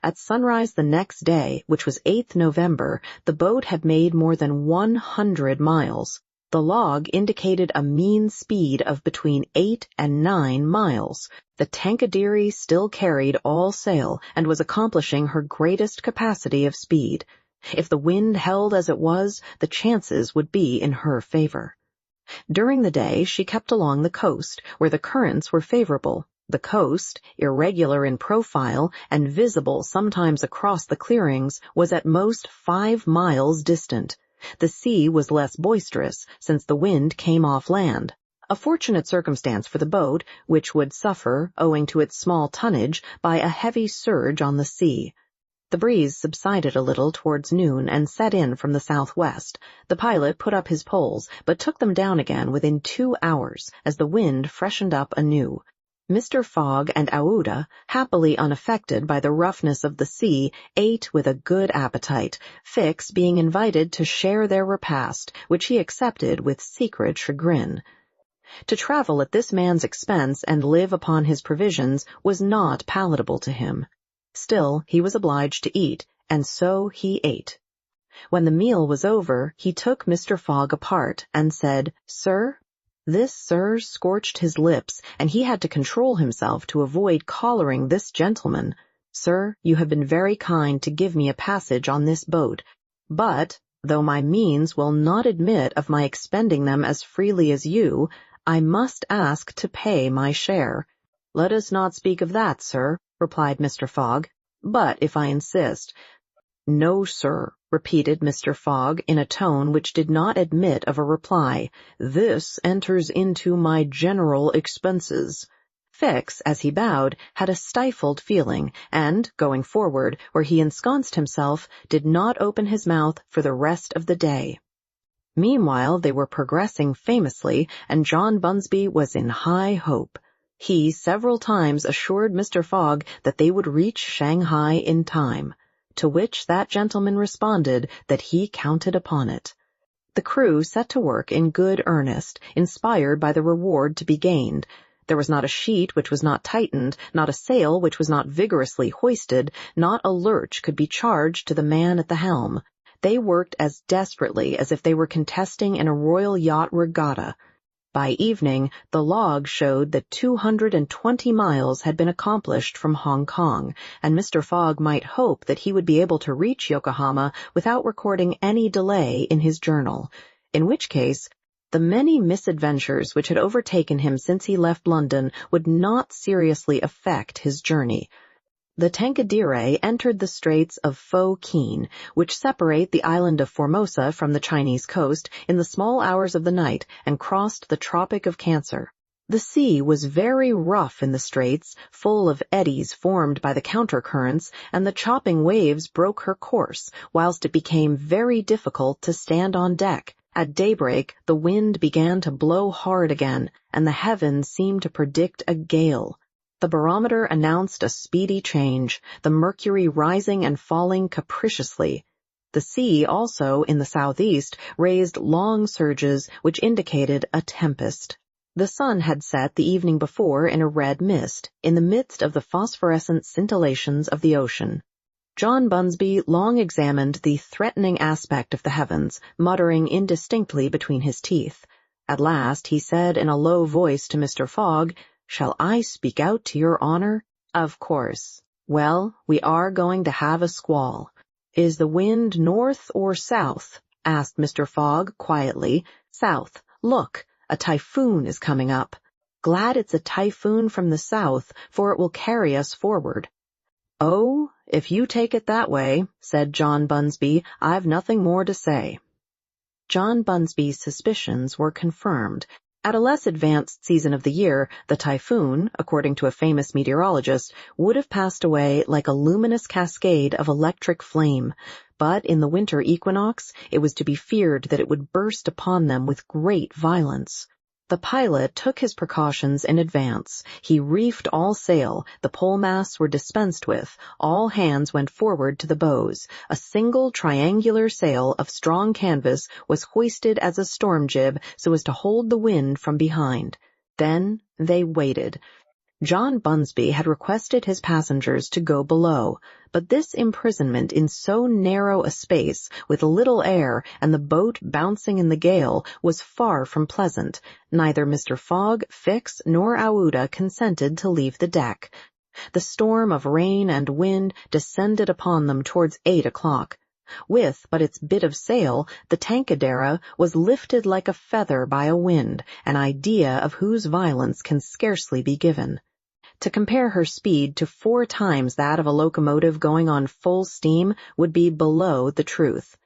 At sunrise the next day, which was 8th November, the boat had made more than 100 miles. The log indicated a mean speed of between 8 and 9 miles. The Tankadere still carried all sail and was accomplishing her greatest capacity of speed. If the wind held as it was, the chances would be in her favor. During the day she kept along the coast, where the currents were favorable. The coast, irregular in profile and visible sometimes across the clearings, was at most 5 miles distant. The sea was less boisterous, since the wind came off land. A fortunate circumstance for the boat, which would suffer, owing to its small tonnage, by a heavy surge on the sea. The breeze subsided a little towards noon and set in from the southwest. The pilot put up his poles, but took them down again within 2 hours, as the wind freshened up anew. Mr. Fogg and Aouda, happily unaffected by the roughness of the sea, ate with a good appetite, Fix being invited to share their repast, which he accepted with secret chagrin. To travel at this man's expense and live upon his provisions was not palatable to him. Still, he was obliged to eat, and so he ate. When the meal was over, he took Mr. Fogg apart and said, "Sir?" This "sir" scorched his lips, and he had to control himself to avoid collaring this gentleman. "Sir, you have been very kind to give me a passage on this boat, but, though my means will not admit of my expending them as freely as you, I must ask to pay my share." "Let us not speak of that, sir," replied Mr. Fogg. "But if I insist—" "No, sir," repeated Mr. Fogg in a tone which did not admit of a reply. "This enters into my general expenses." Fix, as he bowed, had a stifled feeling, and, going forward, where he ensconced himself, did not open his mouth for the rest of the day. Meanwhile they were progressing famously, and John Bunsby was in high hope. He several times assured Mr. Fogg that they would reach Shanghai in time, to which that gentleman responded that he counted upon it. The crew set to work in good earnest, inspired by the reward to be gained. There was not a sheet which was not tightened, not a sail which was not vigorously hoisted, not a lurch could be charged to the man at the helm. They worked as desperately as if they were contesting in a royal yacht regatta. By evening, the log showed that 220 miles had been accomplished from Hong Kong, and Mr. Fogg might hope that he would be able to reach Yokohama without recording any delay in his journal, in which case the many misadventures which had overtaken him since he left London would not seriously affect his journey. The Tankadere entered the straits of Fo Kien, which separate the island of Formosa from the Chinese coast, in the small hours of the night, and crossed the Tropic of Cancer. The sea was very rough in the straits, full of eddies formed by the counter-currents, and the chopping waves broke her course, whilst it became very difficult to stand on deck. At daybreak the wind began to blow hard again, and the heavens seemed to predict a gale. The barometer announced a speedy change, the mercury rising and falling capriciously. The sea also, in the southeast, raised long surges which indicated a tempest. The sun had set the evening before in a red mist, in the midst of the phosphorescent scintillations of the ocean. John Bunsby long examined the threatening aspect of the heavens, muttering indistinctly between his teeth. At last he said in a low voice to Mr. Fogg, "Shall I speak out to your honor?" "Of course." "Well, we are going to have a squall." "Is the wind north or south?" asked Mr. Fogg quietly. "South. Look, a typhoon is coming up." "Glad it's a typhoon from the south, for it will carry us forward." "Oh, if you take it that way," said John Bunsby, "I've nothing more to say." John Bunsby's suspicions were confirmed. At a less advanced season of the year, the typhoon, according to a famous meteorologist, would have passed away like a luminous cascade of electric flame, but in the winter equinox it was to be feared that it would burst upon them with great violence. The pilot took his precautions in advance. He reefed all sail, the pole-masts were dispensed with, all hands went forward to the bows. A single triangular sail of strong canvas was hoisted as a storm-jib so as to hold the wind from behind. Then they waited. John Bunsby had requested his passengers to go below, but this imprisonment in so narrow a space, with little air and the boat bouncing in the gale, was far from pleasant. Neither Mr. Fogg, Fix, nor Aouda consented to leave the deck. The storm of rain and wind descended upon them towards 8 o'clock. With but its bit of sail, the Tankadere was lifted like a feather by a wind, an idea of whose violence can scarcely be given. To compare her speed to 4 times that of a locomotive going on full steam would be below the truth.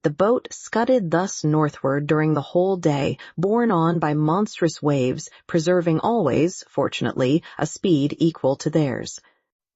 The boat scudded thus northward during the whole day, borne on by monstrous waves, preserving always, fortunately, a speed equal to theirs.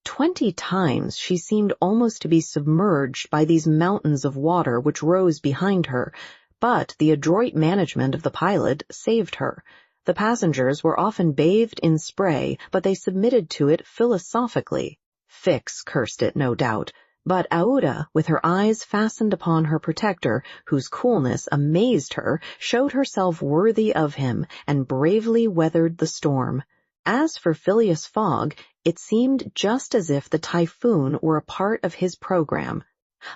20 times she seemed almost to be submerged by these mountains of water which rose behind her, but the adroit management of the pilot saved her. The passengers were often bathed in spray, but they submitted to it philosophically. Fix cursed it, no doubt, but Aouda, with her eyes fastened upon her protector, whose coolness amazed her, showed herself worthy of him, and bravely weathered the storm. As for Phileas Fogg, it seemed just as if the typhoon were a part of his program.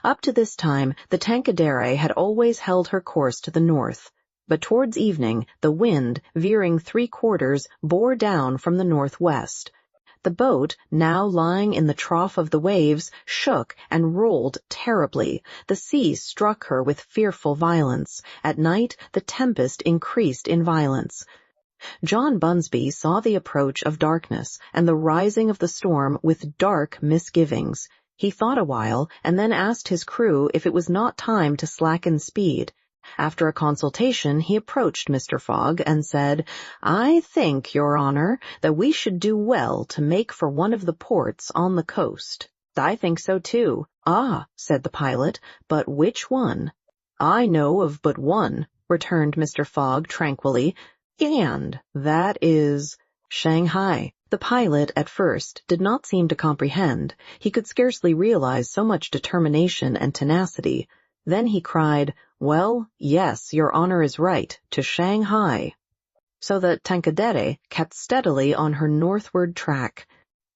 Up to this time, the Tankadere had always held her course to the north, but towards evening, the wind, veering 3/4, bore down from the northwest. The boat, now lying in the trough of the waves, shook and rolled terribly. The sea struck her with fearful violence. At night, the tempest increased in violence. John Bunsby saw the approach of darkness and the rising of the storm with dark misgivings. He thought a while, and then asked his crew if it was not time to slacken speed. After a consultation, he approached Mr. Fogg and said, "I think, Your Honor, that we should do well to make for one of the ports on the coast." "I think so, too." "Ah," said the pilot, "but which one?" "I know of but one," returned Mr. Fogg tranquilly, "and that is Shanghai." The pilot, at first, did not seem to comprehend. He could scarcely realize so much determination and tenacity. Then he cried, "Well, yes, Your Honor is right, to Shanghai." So the Tankadere kept steadily on her northward track.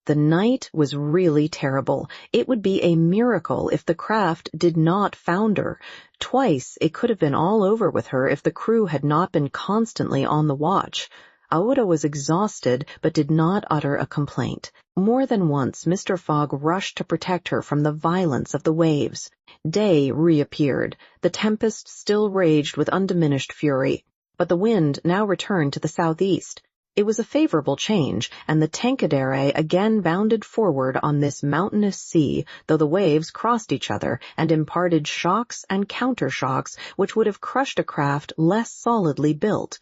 The night was really terrible. It would be a miracle if the craft did not founder. Twice it could have been all over with her if the crew had not been constantly on the watch. Aouda was exhausted, but did not utter a complaint. More than once Mr. Fogg rushed to protect her from the violence of the waves. Day reappeared. The tempest still raged with undiminished fury, but the wind now returned to the southeast. It was a favorable change, and the Tankadere again bounded forward on this mountainous sea, though the waves crossed each other and imparted shocks and counter-shocks which would have crushed a craft less solidly built.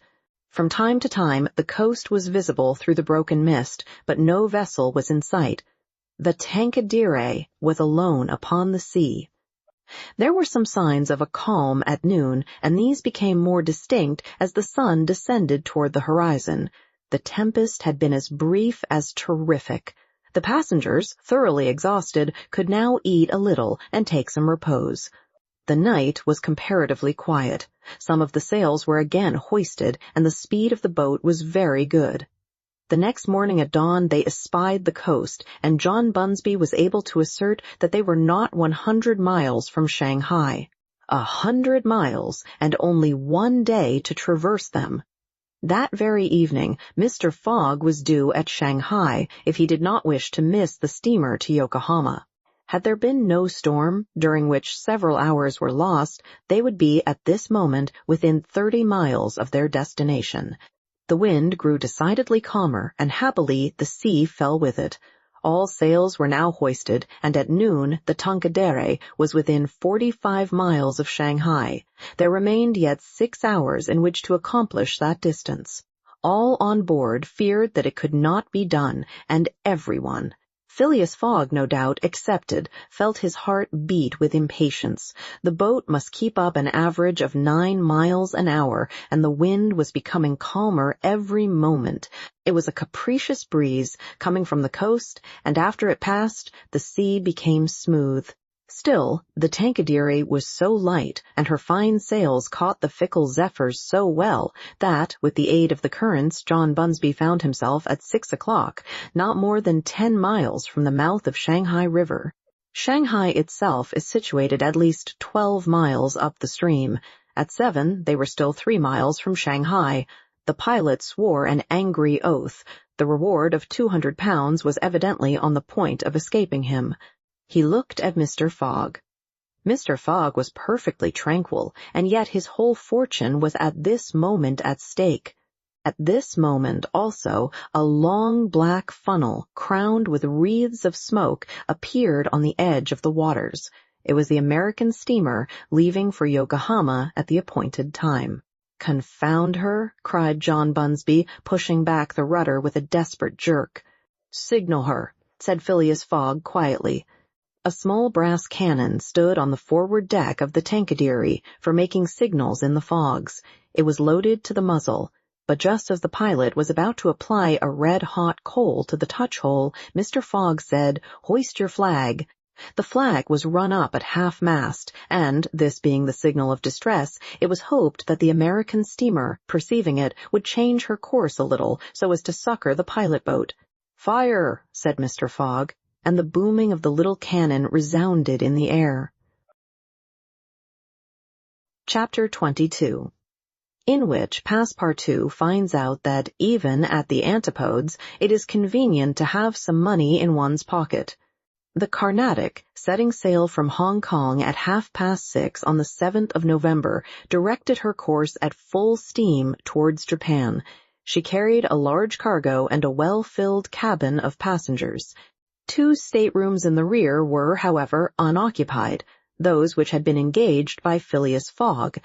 From time to time the coast was visible through the broken mist, but no vessel was in sight. The Tankadere was alone upon the sea. There were some signs of a calm at noon, and these became more distinct as the sun descended toward the horizon. The tempest had been as brief as terrific. The passengers, thoroughly exhausted, could now eat a little and take some repose. The night was comparatively quiet. Some of the sails were again hoisted, and the speed of the boat was very good. The next morning at dawn they espied the coast, and John Bunsby was able to assert that they were not 100 miles from Shanghai. 100 miles, and only 1 day to traverse them. That very evening, Mr. Fogg was due at Shanghai if he did not wish to miss the steamer to Yokohama. Had there been no storm, during which several hours were lost, they would be at this moment within 30 miles of their destination. The wind grew decidedly calmer, and happily the sea fell with it. All sails were now hoisted, and at noon the Tankadere was within 45 miles of Shanghai. There remained yet 6 hours in which to accomplish that distance. All on board feared that it could not be done, and everyone, Phileas Fogg, no doubt, excepted, felt his heart beat with impatience. The boat must keep up an average of 9 miles an hour, and the wind was becoming calmer every moment. It was a capricious breeze coming from the coast, and after it passed, the sea became smooth. Still, the Tankadere was so light, and her fine sails caught the fickle zephyrs so well, that, with the aid of the currents, John Bunsby found himself at 6 o'clock, not more than 10 miles from the mouth of Shanghai River. Shanghai itself is situated at least 12 miles up the stream. At 7, they were still 3 miles from Shanghai. The pilot swore an angry oath. The reward of £200 was evidently on the point of escaping him. He looked at Mr. Fogg. Mr. Fogg was perfectly tranquil, and yet his whole fortune was at this moment at stake. At this moment, also, a long black funnel, crowned with wreaths of smoke, appeared on the edge of the waters. It was the American steamer leaving for Yokohama at the appointed time. "Confound her!" cried John Bunsby, pushing back the rudder with a desperate jerk. "Signal her," said Phileas Fogg quietly. A small brass cannon stood on the forward deck of the Tankadere for making signals in the fogs. It was loaded to the muzzle, but just as the pilot was about to apply a red-hot coal to the touch-hole, Mr. Fogg said, "Hoist your flag." The flag was run up at half-mast, and, this being the signal of distress, it was hoped that the American steamer, perceiving it, would change her course a little so as to succor the pilot-boat. "Fire!" said Mr. Fogg, and the booming of the little cannon resounded in the air. Chapter 22, in which Passepartout finds out that, even at the Antipodes, it is convenient to have some money in one's pocket. The Carnatic, setting sail from Hong Kong at 6:30 on the 7th of November, directed her course at full steam towards Japan. She carried a large cargo and a well-filled cabin of passengers. 2 staterooms in the rear were, however, unoccupied, those which had been engaged by Phileas Fogg.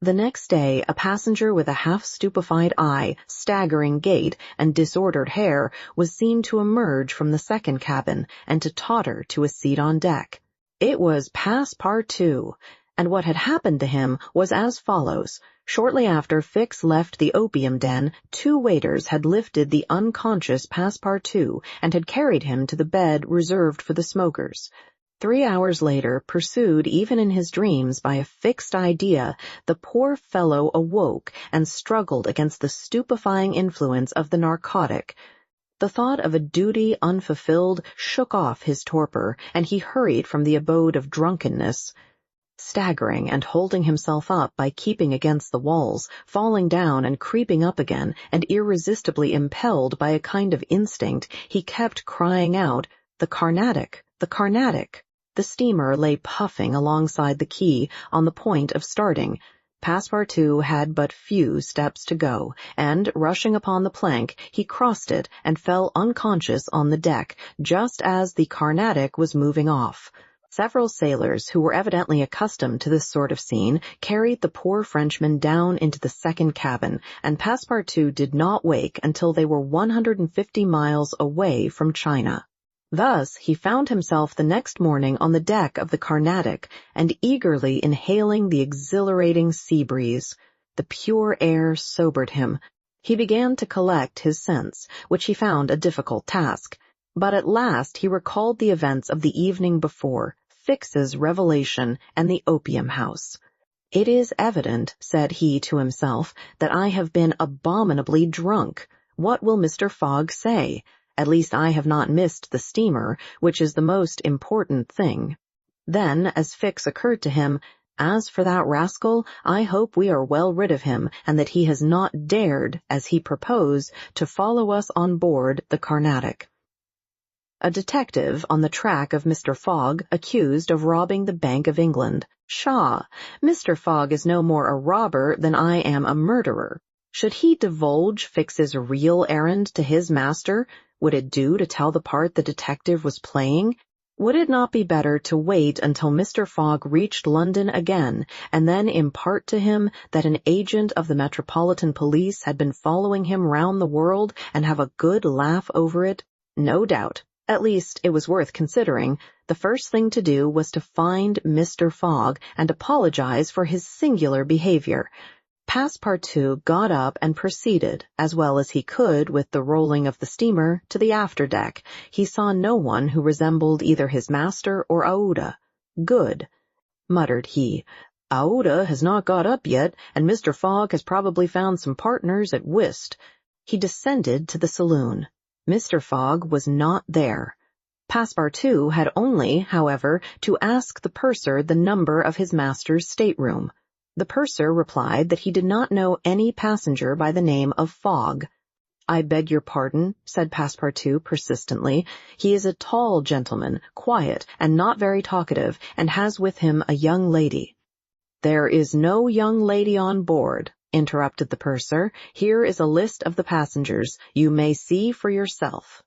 The next day, a passenger with a half-stupefied eye, staggering gait, and disordered hair was seen to emerge from the second cabin and to totter to a seat on deck. It was Passepartout, and what had happened to him was as follows. Shortly after Fix left the opium den, 2 waiters had lifted the unconscious Passepartout and had carried him to the bed reserved for the smokers. 3 hours later, pursued even in his dreams by a fixed idea, the poor fellow awoke and struggled against the stupefying influence of the narcotic. The thought of a duty unfulfilled shook off his torpor, and he hurried from the abode of drunkenness. Staggering and holding himself up by keeping against the walls, falling down and creeping up again, and irresistibly impelled by a kind of instinct, he kept crying out, "The Carnatic! The Carnatic!" The steamer lay puffing alongside the quay, on the point of starting. Passepartout had but few steps to go, and, rushing upon the plank, he crossed it and fell unconscious on the deck, just as the Carnatic was moving off. Several sailors, who were evidently accustomed to this sort of scene, carried the poor Frenchman down into the second cabin, and Passepartout did not wake until they were 150 miles away from China. Thus he found himself the next morning on the deck of the Carnatic, and eagerly inhaling the exhilarating sea breeze. The pure air sobered him. He began to collect his sense, which he found a difficult task. But at last he recalled the events of the evening before, Fix's revelation, and the opium house. "It is evident," said he to himself, "that I have been abominably drunk. What will Mr. Fogg say? At least I have not missed the steamer, which is the most important thing." Then, as Fix occurred to him, "As for that rascal, I hope we are well rid of him, and that he has not dared, as he proposed, to follow us on board the Carnatic." A detective on the track of Mr. Fogg accused of robbing the Bank of England. Pshaw! Mr. Fogg is no more a robber than I am a murderer. Should he divulge Fix's real errand to his master? Would it do to tell the part the detective was playing? Would it not be better to wait until Mr. Fogg reached London again, and then impart to him that an agent of the Metropolitan Police had been following him round the world, and have a good laugh over it? No doubt. At least, it was worth considering. The first thing to do was to find Mr. Fogg and apologize for his singular behavior. Passepartout got up and proceeded, as well as he could with the rolling of the steamer, to the afterdeck. He saw no one who resembled either his master or Aouda. "Good," muttered he. "Aouda has not got up yet, and Mr. Fogg has probably found some partners at whist." He descended to the saloon. Mr. Fogg was not there. Passepartout had only, however, to ask the purser the number of his master's stateroom. The purser replied that he did not know any passenger by the name of Fogg. "I beg your pardon," said Passepartout persistently. "He is a tall gentleman, quiet, and not very talkative, and has with him a young lady." "There is no young lady on board," interrupted the purser. "Here is a list of the passengers. You may see for yourself."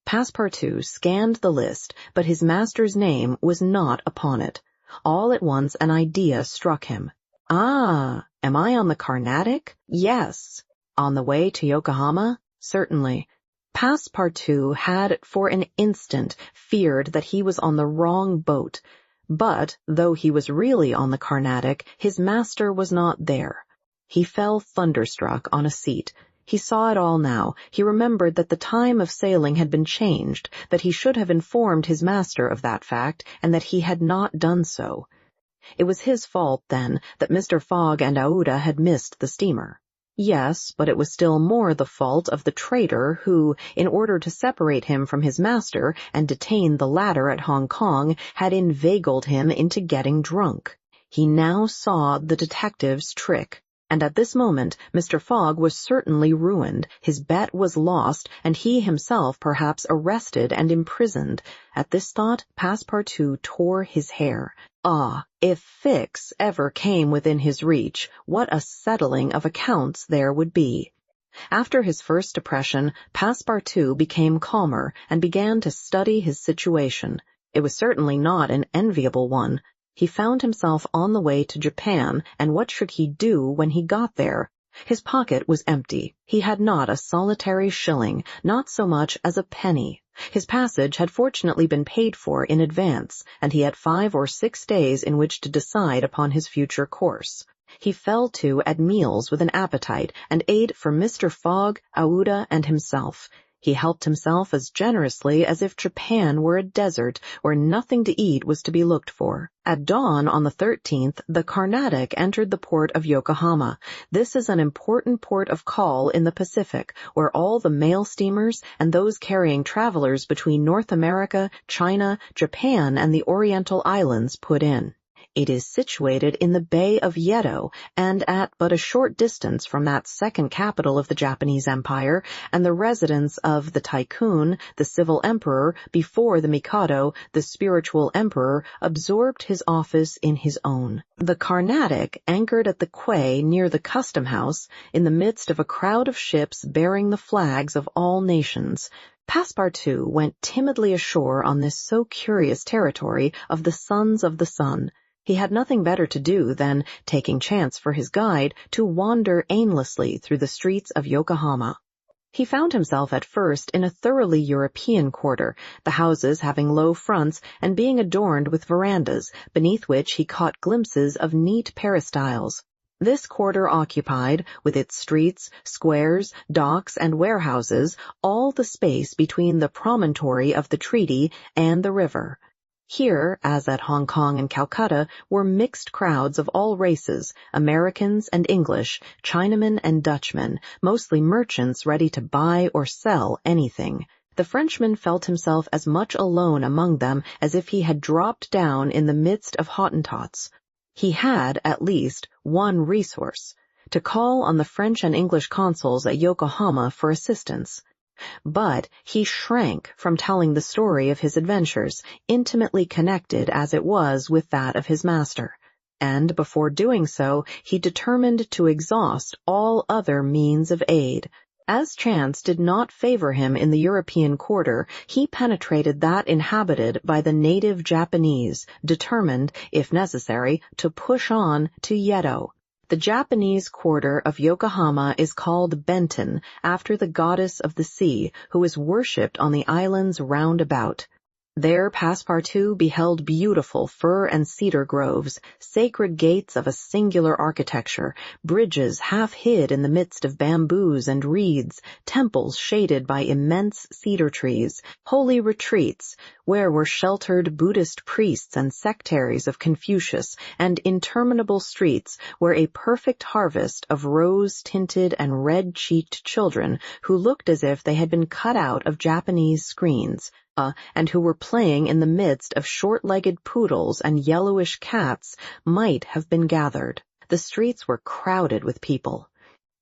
Passepartout scanned the list, but his master's name was not upon it. All at once an idea struck him. "Ah, am I on the Carnatic? Yes. On the way to Yokohama? Certainly." Passepartout had for an instant feared that he was on the wrong boat, but though he was really on the Carnatic, his master was not there. He fell thunderstruck on a seat. He saw it all now. He remembered that the time of sailing had been changed, that he should have informed his master of that fact, and that he had not done so. It was his fault, then, that Mr. Fogg and Aouda had missed the steamer. Yes, but it was still more the fault of the traitor who, in order to separate him from his master and detain the latter at Hong Kong, had inveigled him into getting drunk. He now saw the detective's trick. And at this moment, Mr. Fogg was certainly ruined, his bet was lost, and he himself perhaps arrested and imprisoned. At this thought, Passepartout tore his hair. Ah, if Fix ever came within his reach, what a settling of accounts there would be. After his first depression, Passepartout became calmer and began to study his situation. It was certainly not an enviable one. He found himself on the way to Japan, and what should he do when he got there? His pocket was empty. He had not a solitary shilling, not so much as a penny. His passage had fortunately been paid for in advance, and he had 5 or 6 days in which to decide upon his future course. He fell to at meals with an appetite, and ate for Mr. Fogg, Aouda, and himself. He helped himself as generously as if Japan were a desert where nothing to eat was to be looked for. At dawn on the 13th, the Carnatic entered the port of Yokohama. This is an important port of call in the Pacific, where all the mail steamers and those carrying travelers between North America, China, Japan, and the Oriental Islands put in. It is situated in the Bay of Yedo and at but a short distance from that second capital of the Japanese Empire and the residence of the Tycoon, the civil emperor, before the Mikado, the spiritual emperor, absorbed his office in his own. The Carnatic anchored at the quay near the custom house in the midst of a crowd of ships bearing the flags of all nations. Passepartout went timidly ashore on this so curious territory of the Sons of the Sun. He had nothing better to do than, taking chance for his guide, to wander aimlessly through the streets of Yokohama. He found himself at first in a thoroughly European quarter, the houses having low fronts and being adorned with verandas, beneath which he caught glimpses of neat peristyles. This quarter occupied, with its streets, squares, docks, and warehouses, all the space between the promontory of the treaty and the river. Here, as at Hong Kong and Calcutta, were mixed crowds of all races, Americans and English, Chinamen and Dutchmen, mostly merchants ready to buy or sell anything. The Frenchman felt himself as much alone among them as if he had dropped down in the midst of Hottentots. He had, at least, one resource: to call on the French and English consuls at Yokohama for assistance. But he shrank from telling the story of his adventures, intimately connected as it was with that of his master, and before doing so he determined to exhaust all other means of aid. As chance did not favor him in the European quarter, he penetrated that inhabited by the native Japanese, determined, if necessary, to push on to Yedo. The Japanese quarter of Yokohama is called Benten, after the goddess of the sea, who is worshipped on the islands round about. There Passepartout beheld beautiful fir and cedar groves, sacred gates of a singular architecture, bridges half hid in the midst of bamboos and reeds, temples shaded by immense cedar trees, holy retreats, where were sheltered Buddhist priests and sectaries of Confucius, and interminable streets where a perfect harvest of rose-tinted and red-cheeked children who looked as if they had been cut out of Japanese screens, and who were playing in the midst of short-legged poodles and yellowish cats, might have been gathered. The streets were crowded with people.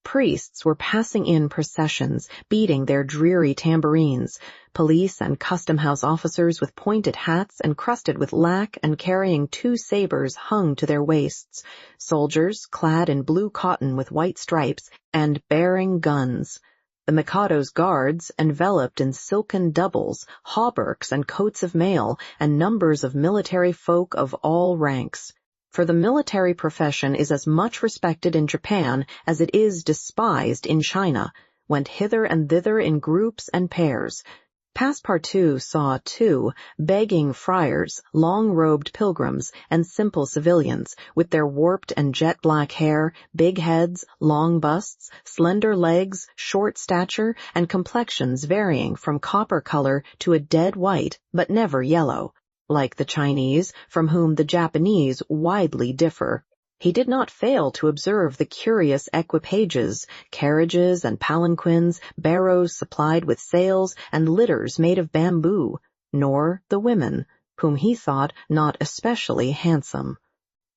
Priests were passing in processions, beating their dreary tambourines. Police and custom-house officers with pointed hats encrusted with lac and carrying 2 sabers hung to their waists. Soldiers, clad in blue cotton with white stripes, and bearing guns. The Mikado's guards, enveloped in silken doubles, hauberks and coats of mail, and numbers of military folk of all ranks. For the military profession is as much respected in Japan as it is despised in China, went hither and thither in groups and pairs. Passepartout saw, too, begging friars, long-robed pilgrims, and simple civilians, with their warped and jet-black hair, big heads, long busts, slender legs, short stature, and complexions varying from copper color to a dead white, but never yellow. Like the Chinese, from whom the Japanese widely differ. He did not fail to observe the curious equipages, carriages and palanquins, barrows supplied with sails, and litters made of bamboo, nor the women, whom he thought not especially handsome,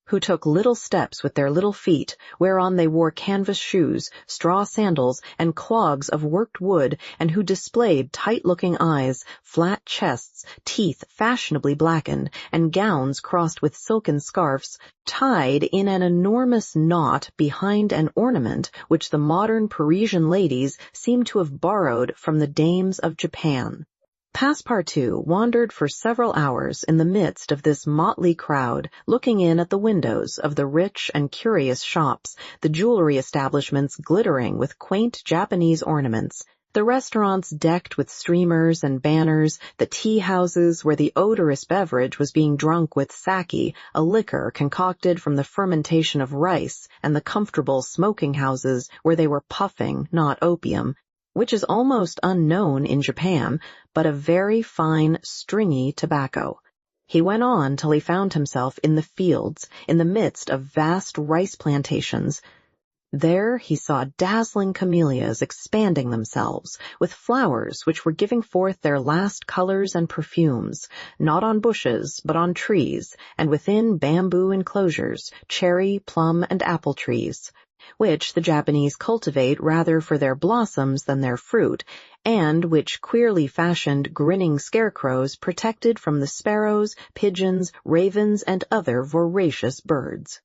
who took little steps with their little feet, whereon they wore canvas shoes, straw sandals, and clogs of worked wood, and who displayed tight-looking eyes, flat chests, teeth fashionably blackened, and gowns crossed with silken scarfs, tied in an enormous knot behind an ornament which the modern Parisian ladies seem to have borrowed from the dames of Japan. Passepartout wandered for several hours in the midst of this motley crowd, looking in at the windows of the rich and curious shops, the jewelry establishments glittering with quaint Japanese ornaments, the restaurants decked with streamers and banners, the tea-houses where the odorous beverage was being drunk with sake, a liquor concocted from the fermentation of rice, and the comfortable smoking-houses where they were puffing, not opium, which is almost unknown in Japan, but a very fine, stringy tobacco. He went on till he found himself in the fields, in the midst of vast rice plantations. There he saw dazzling camellias expanding themselves, with flowers which were giving forth their last colors and perfumes, not on bushes, but on trees, and within bamboo enclosures, cherry, plum, and apple trees, which the Japanese cultivate rather for their blossoms than their fruit, and which queerly fashioned grinning scarecrows protected from the sparrows, pigeons, ravens, and other voracious birds.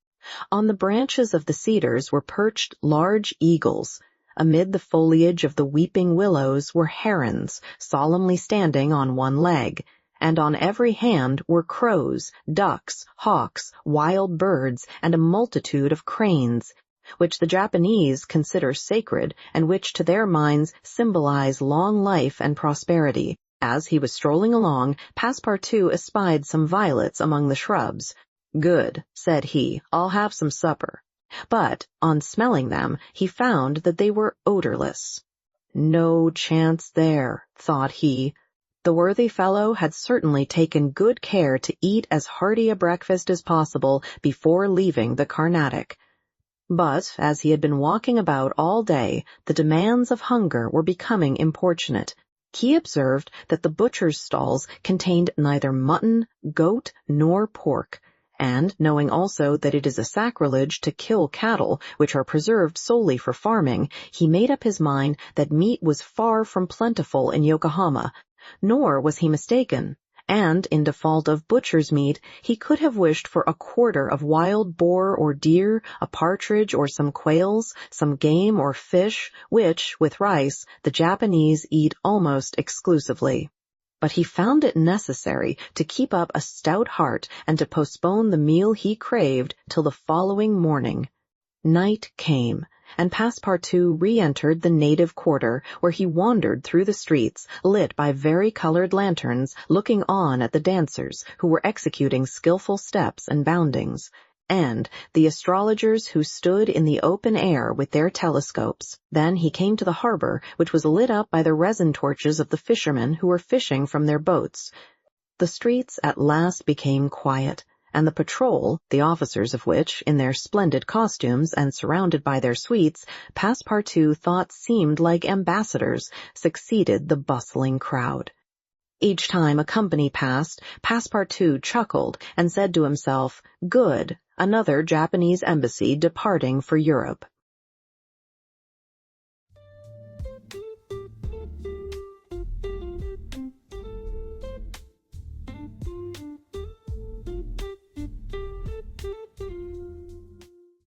On the branches of the cedars were perched large eagles. Amid the foliage of the weeping willows were herons, solemnly standing on one leg, and on every hand were crows, ducks, hawks, wild birds, and a multitude of cranes, which the Japanese consider sacred and which to their minds symbolize long life and prosperity. As he was strolling along, Passepartout espied some violets among the shrubs. "Good," said he, "I'll have some supper." But, on smelling them, he found that they were odorless. No chance there, thought he. The worthy fellow had certainly taken good care to eat as hearty a breakfast as possible before leaving the Carnatic. But, as he had been walking about all day, the demands of hunger were becoming importunate. He observed that the butcher's stalls contained neither mutton, goat, nor pork, and, knowing also that it is a sacrilege to kill cattle, which are preserved solely for farming, he made up his mind that meat was far from plentiful in Yokohama, nor was he mistaken. And, in default of butcher's meat, he could have wished for a quarter of wild boar or deer, a partridge or some quails, some game or fish, which, with rice, the Japanese eat almost exclusively. But he found it necessary to keep up a stout heart and to postpone the meal he craved till the following morning. Night came, and Passepartout re-entered the native quarter, where he wandered through the streets, lit by vari-colored lanterns, looking on at the dancers, who were executing skillful steps and boundings, and the astrologers who stood in the open air with their telescopes. Then he came to the harbor, which was lit up by the resin torches of the fishermen who were fishing from their boats. The streets at last became quiet, and the patrol, the officers of which, in their splendid costumes and surrounded by their suites, Passepartout thought seemed like ambassadors, succeeded the bustling crowd. Each time a company passed, Passepartout chuckled and said to himself, "Good, another Japanese embassy departing for Europe."